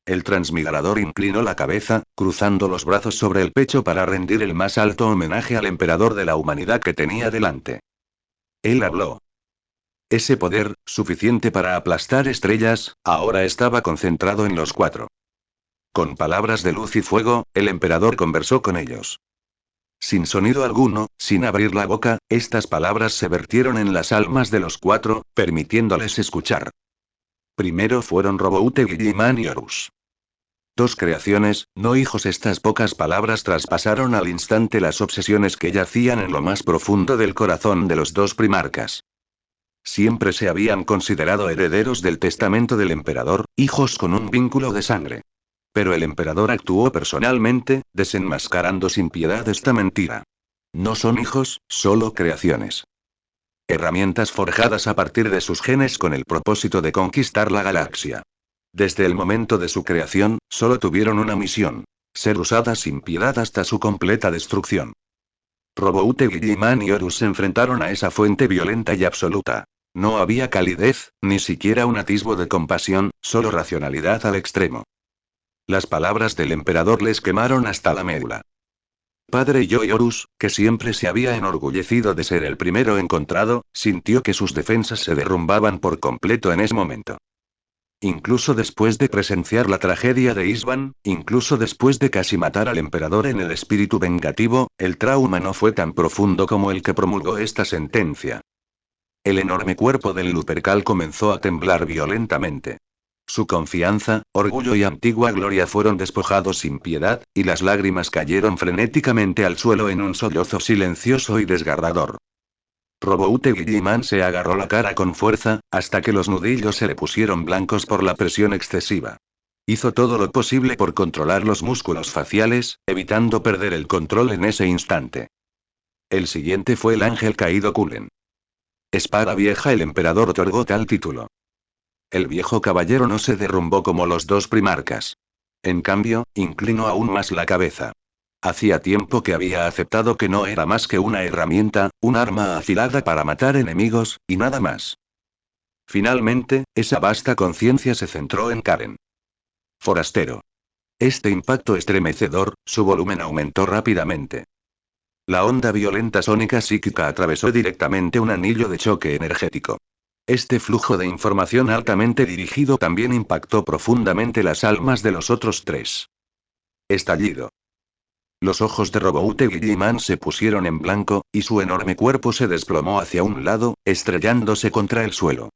El transmigrador inclinó la cabeza, cruzando los brazos sobre el pecho para rendir el más alto homenaje al emperador de la humanidad que tenía delante. Él habló. Ese poder, suficiente para aplastar estrellas, ahora estaba concentrado en los cuatro. Con palabras de luz y fuego, el emperador conversó con ellos. Sin sonido alguno, sin abrir la boca, estas palabras se vertieron en las almas de los cuatro, permitiéndoles escuchar. Primero fueron Roboute, Guilliman y Horus. Dos creaciones, no hijos. Estas pocas palabras traspasaron al instante las obsesiones que yacían en lo más profundo del corazón de los dos primarcas. Siempre se habían considerado herederos del testamento del emperador, hijos con un vínculo de sangre. Pero el emperador actuó personalmente, desenmascarando sin piedad esta mentira. No son hijos, solo creaciones. Herramientas forjadas a partir de sus genes con el propósito de conquistar la galaxia. Desde el momento de su creación, solo tuvieron una misión: ser usadas sin piedad hasta su completa destrucción. Roboute, Guilliman y Horus se enfrentaron a esa fuente violenta y absoluta. No había calidez, ni siquiera un atisbo de compasión, solo racionalidad al extremo. Las palabras del emperador les quemaron hasta la médula. Padre y Horus, que siempre se había enorgullecido de ser el primero encontrado, sintió que sus defensas se derrumbaban por completo en ese momento. Incluso después de presenciar la tragedia de Isban, incluso después de casi matar al emperador en el espíritu vengativo, el trauma no fue tan profundo como el que promulgó esta sentencia. El enorme cuerpo del Lupercal comenzó a temblar violentamente. Su confianza, orgullo y antigua gloria fueron despojados sin piedad, y las lágrimas cayeron frenéticamente al suelo en un sollozo silencioso y desgarrador. Roboute Guilliman se agarró la cara con fuerza, hasta que los nudillos se le pusieron blancos por la presión excesiva. Hizo todo lo posible por controlar los músculos faciales, evitando perder el control en ese instante. El siguiente fue el ángel caído Kulen. Espada vieja. El emperador otorgó tal título. El viejo caballero no se derrumbó como los dos primarcas. En cambio, inclinó aún más la cabeza. Hacía tiempo que había aceptado que no era más que una herramienta, un arma afilada para matar enemigos, y nada más. Finalmente, esa vasta conciencia se centró en Karen. Forastero. Este impacto estremecedor, su volumen aumentó rápidamente. La onda violenta sónica psíquica atravesó directamente un anillo de choque energético. Este flujo de información altamente dirigido también impactó profundamente las almas de los otros tres. Estallido. Los ojos de Roboute Guilliman se pusieron en blanco, y su enorme cuerpo se desplomó hacia un lado, estrellándose contra el suelo.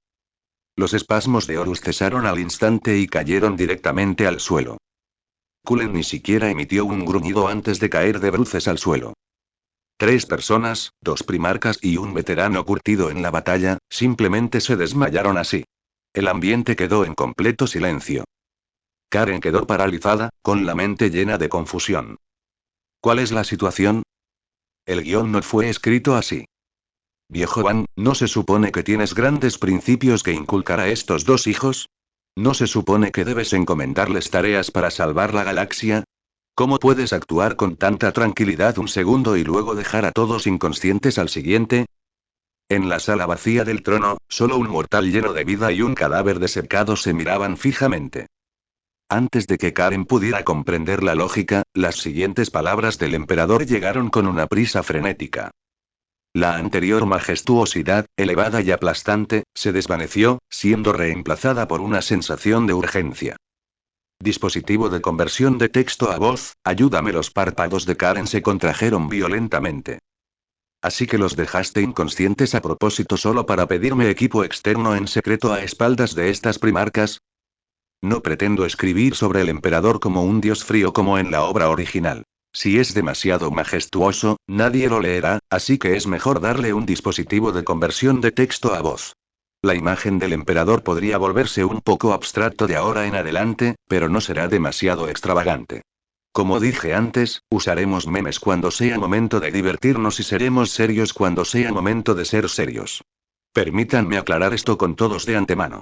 Los espasmos de Horus cesaron al instante y cayeron directamente al suelo. Kulen ni siquiera emitió un gruñido antes de caer de bruces al suelo. Tres personas, dos primarcas y un veterano curtido en la batalla, simplemente se desmayaron así. El ambiente quedó en completo silencio. Karen quedó paralizada, con la mente llena de confusión. ¿Cuál es la situación? El guión no fue escrito así. Viejo Van, ¿no se supone que tienes grandes principios que inculcar a estos dos hijos? ¿No se supone que debes encomendarles tareas para salvar la galaxia? ¿Cómo puedes actuar con tanta tranquilidad un segundo y luego dejar a todos inconscientes al siguiente? En la sala vacía del trono, solo un mortal lleno de vida y un cadáver desecado se miraban fijamente. Antes de que Karen pudiera comprender la lógica, las siguientes palabras del emperador llegaron con una prisa frenética. La anterior majestuosidad, elevada y aplastante, se desvaneció, siendo reemplazada por una sensación de urgencia. Dispositivo de conversión de texto a voz, ayúdame. Los párpados de Karen se contrajeron violentamente. Así que los dejaste inconscientes a propósito solo para pedirme equipo externo en secreto a espaldas de estas primarcas. No pretendo escribir sobre el emperador como un dios frío como en la obra original. Si es demasiado majestuoso, nadie lo leerá, así que es mejor darle un dispositivo de conversión de texto a voz. La imagen del emperador podría volverse un poco abstracto de ahora en adelante, pero no será demasiado extravagante. Como dije antes, usaremos memes cuando sea momento de divertirnos y seremos serios cuando sea momento de ser serios. Permítanme aclarar esto con todos de antemano.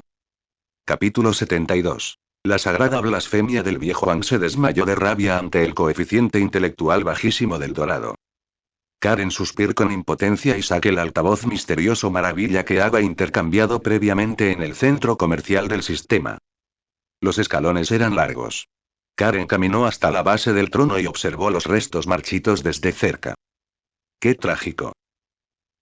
Capítulo 72. La sagrada blasfemia del viejo Aang se desmayó de rabia ante el coeficiente intelectual bajísimo del dorado. Karen suspiró con impotencia y saqué el altavoz misterioso maravilla que había intercambiado previamente en el centro comercial del sistema. Los escalones eran largos. Karen caminó hasta la base del trono y observó los restos marchitos desde cerca. ¡Qué trágico!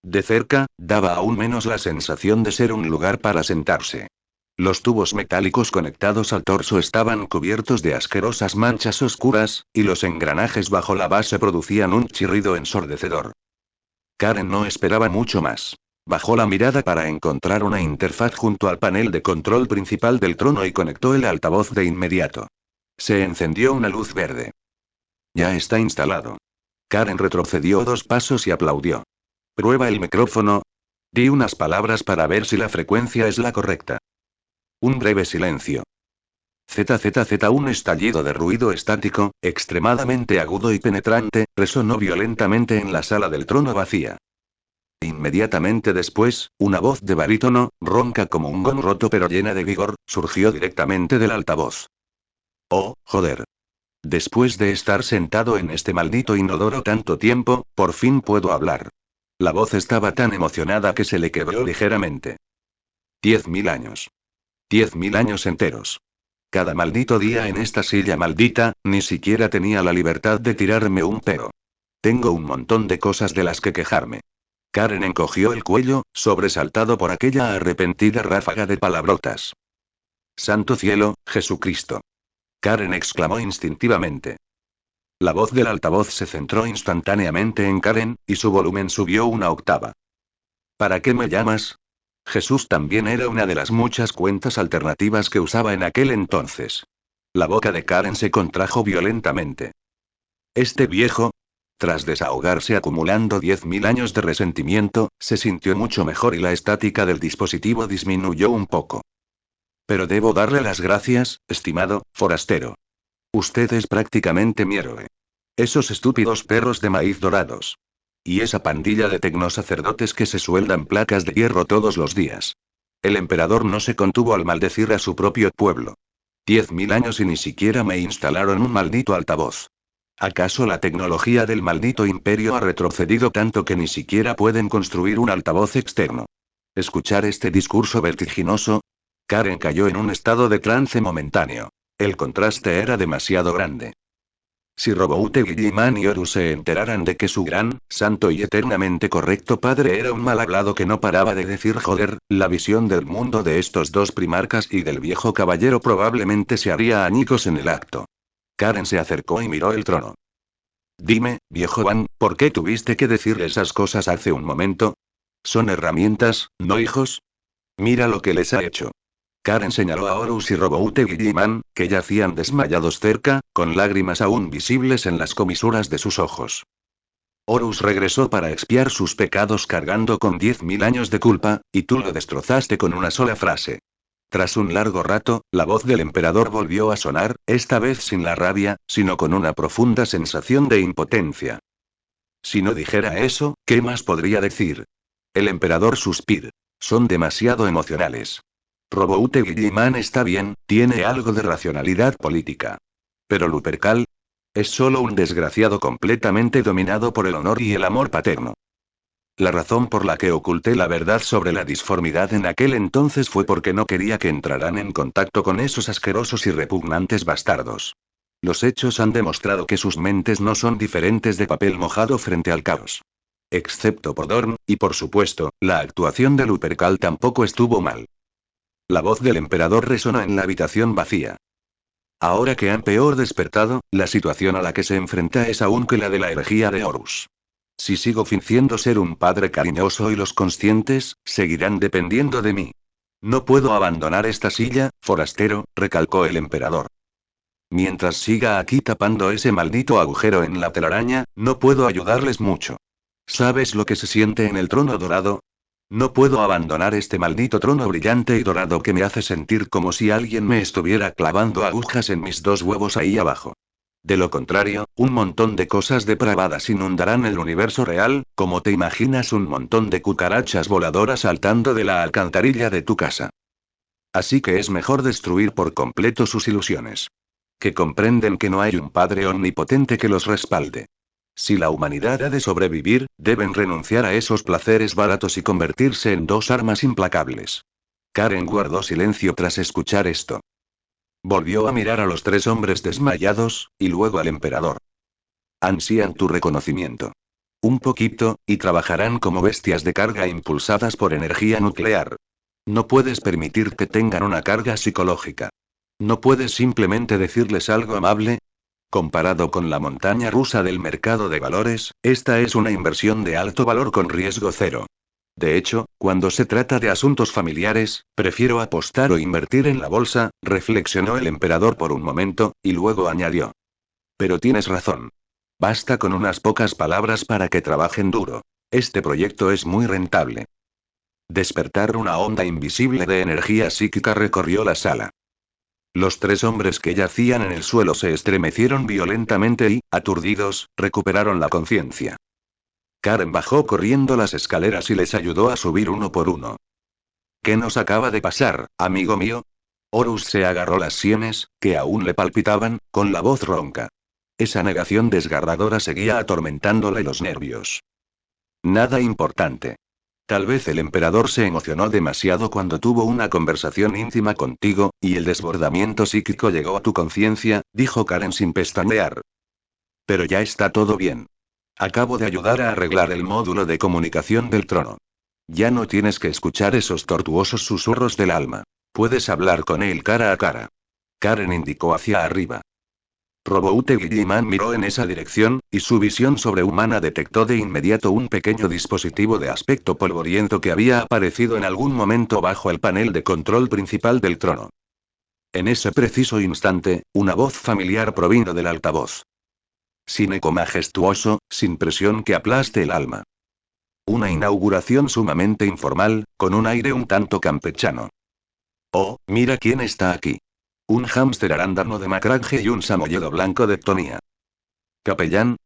De cerca, daba aún menos la sensación de ser un lugar para sentarse. Los tubos metálicos conectados al torso estaban cubiertos de asquerosas manchas oscuras, y los engranajes bajo la base producían un chirrido ensordecedor. Karen no esperaba mucho más. Bajó la mirada para encontrar una interfaz junto al panel de control principal del trono y conectó el altavoz de inmediato. Se encendió una luz verde. Ya está instalado. Karen retrocedió 2 pasos y aplaudió. Prueba el micrófono. Di unas palabras para ver si la frecuencia es la correcta. Un breve silencio. ZZZ. Un estallido de ruido estático, extremadamente agudo y penetrante, resonó violentamente en la sala del trono vacía. Inmediatamente después, una voz de barítono, ronca como un gong roto pero llena de vigor, surgió directamente del altavoz. Oh, joder. Después de estar sentado en este maldito inodoro tanto tiempo, por fin puedo hablar. La voz estaba tan emocionada que se le quebró ligeramente. 10.000 años. 10.000 años enteros. Cada maldito día en esta silla maldita, ni siquiera tenía la libertad de tirarme un pedo. Tengo un montón de cosas de las que quejarme. Karen encogió el cuello, sobresaltado por aquella arrepentida ráfaga de palabrotas. Santo cielo, Jesucristo. Karen exclamó instintivamente. La voz del altavoz se centró instantáneamente en Karen, y su volumen subió una octava. ¿Para qué me llamas? Jesús también era una de las muchas cuentas alternativas que usaba en aquel entonces. La boca de Karen se contrajo violentamente. Este viejo, tras desahogarse acumulando 10.000 años de resentimiento, se sintió mucho mejor y la estática del dispositivo disminuyó un poco. Pero debo darle las gracias, estimado forastero. Usted es prácticamente mi héroe. Esos estúpidos perros de maíz dorados. Y esa pandilla de tecnosacerdotes que se sueldan placas de hierro todos los días. El emperador no se contuvo al maldecir a su propio pueblo. 10.000 años y ni siquiera me instalaron un maldito altavoz. ¿Acaso la tecnología del maldito imperio ha retrocedido tanto que ni siquiera pueden construir un altavoz externo? Escuchar este discurso vertiginoso. Karen cayó en un estado de trance momentáneo. El contraste era demasiado grande. Si Roboute Guilliman y Horus se enteraran de que su gran, santo y eternamente correcto padre era un mal hablado que no paraba de decir joder, la visión del mundo de estos dos primarcas y del viejo caballero probablemente se haría añicos en el acto. Karen se acercó y miró el trono. Dime, viejo Van, ¿por qué tuviste que decirle esas cosas hace un momento? Son herramientas, ¿no hijos? Mira lo que les ha hecho. Karen señaló a Horus y Roboute Guilliman, que yacían desmayados cerca, con lágrimas aún visibles en las comisuras de sus ojos. Horus regresó para expiar sus pecados cargando con 10.000 años de culpa, y tú lo destrozaste con una sola frase. Tras un largo rato, la voz del emperador volvió a sonar, esta vez sin la rabia, sino con una profunda sensación de impotencia. Si no dijera eso, ¿qué más podría decir? El emperador suspiró. Son demasiado emocionales. Roboute Guilliman está bien, tiene algo de racionalidad política. Pero Lupercal es solo un desgraciado completamente dominado por el honor y el amor paterno. La razón por la que oculté la verdad sobre la disformidad en aquel entonces fue porque no quería que entraran en contacto con esos asquerosos y repugnantes bastardos. Los hechos han demostrado que sus mentes no son diferentes de papel mojado frente al caos. Excepto por Dorn, y por supuesto, la actuación de Lupercal tampoco estuvo mal. La voz del emperador resonó en la habitación vacía. Ahora que han peor despertado, la situación a la que se enfrenta es aún que la de la herejía de Horus. Si sigo fingiendo ser un padre cariñoso y los conscientes, seguirán dependiendo de mí. No puedo abandonar esta silla, forastero, recalcó el emperador. Mientras siga aquí tapando ese maldito agujero en la telaraña, no puedo ayudarles mucho. ¿Sabes lo que se siente en el trono dorado? No puedo abandonar este maldito trono brillante y dorado que me hace sentir como si alguien me estuviera clavando agujas en mis 2 huevos ahí abajo. De lo contrario, un montón de cosas depravadas inundarán el universo real, como te imaginas un montón de cucarachas voladoras saltando de la alcantarilla de tu casa. Así que es mejor destruir por completo sus ilusiones. Que comprenden que no hay un padre omnipotente que los respalde. Si la humanidad ha de sobrevivir, deben renunciar a esos placeres baratos y convertirse en dos armas implacables. Karen guardó silencio tras escuchar esto. Volvió a mirar a los tres hombres desmayados, y luego al emperador. Ansían tu reconocimiento. Un poquito, y trabajarán como bestias de carga impulsadas por energía nuclear. No puedes permitir que tengan una carga psicológica. No puedes simplemente decirles algo amable. Comparado con la montaña rusa del mercado de valores, esta es una inversión de alto valor con riesgo cero. De hecho, cuando se trata de asuntos familiares, prefiero apostar o invertir en la bolsa, reflexionó el emperador por un momento, y luego añadió. Pero tienes razón. Basta con unas pocas palabras para que trabajen duro. Este proyecto es muy rentable. Despertar una onda invisible de energía psíquica recorrió la sala. Los tres hombres que yacían en el suelo se estremecieron violentamente y, aturdidos, recuperaron la conciencia. Karen bajó corriendo las escaleras y les ayudó a subir uno por uno. ¿Qué nos acaba de pasar, amigo mío? Horus se agarró las sienes, que aún le palpitaban, con la voz ronca. Esa negación desgarradora seguía atormentándole los nervios. Nada importante. Tal vez el emperador se emocionó demasiado cuando tuvo una conversación íntima contigo, y el desbordamiento psíquico llegó a tu conciencia, dijo Karen sin pestañear. Pero ya está todo bien. Acabo de ayudar a arreglar el módulo de comunicación del trono. Ya no tienes que escuchar esos tortuosos susurros del alma. Puedes hablar con él cara a cara. Karen indicó hacia arriba. Roboute Guilliman miró en esa dirección, y su visión sobrehumana detectó de inmediato un pequeño dispositivo de aspecto polvoriento que había aparecido en algún momento bajo el panel de control principal del trono. En ese preciso instante, una voz familiar provino del altavoz. Sin eco majestuoso, sin presión que aplaste el alma. Una inauguración sumamente informal, con un aire un tanto campechano. Oh, mira quién está aquí. Un hámster arándano de Macragge y un samoyedo blanco de Tonia. Capellán.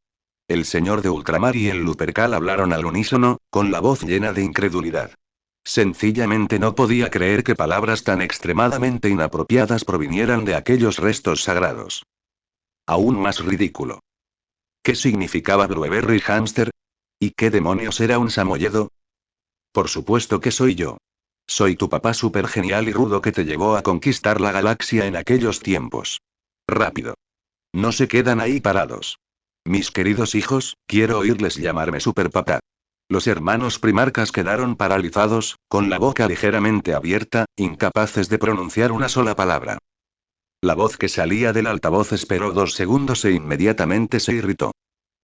El señor de Ultramar y el Lupercal hablaron al unísono, con la voz llena de incredulidad. Sencillamente no podía creer que palabras tan extremadamente inapropiadas provinieran de aquellos restos sagrados. Aún más ridículo. ¿Qué significaba Blueberry Hamster? ¿Y qué demonios era un samoyedo? Por supuesto que soy yo. Soy tu papá súper genial y rudo que te llevó a conquistar la galaxia en aquellos tiempos. Rápido. No se quedan ahí parados. Mis queridos hijos, quiero oírles llamarme superpapá. Los hermanos primarcas quedaron paralizados, con la boca ligeramente abierta, incapaces de pronunciar una sola palabra. La voz que salía del altavoz esperó 2 segundos e inmediatamente se irritó.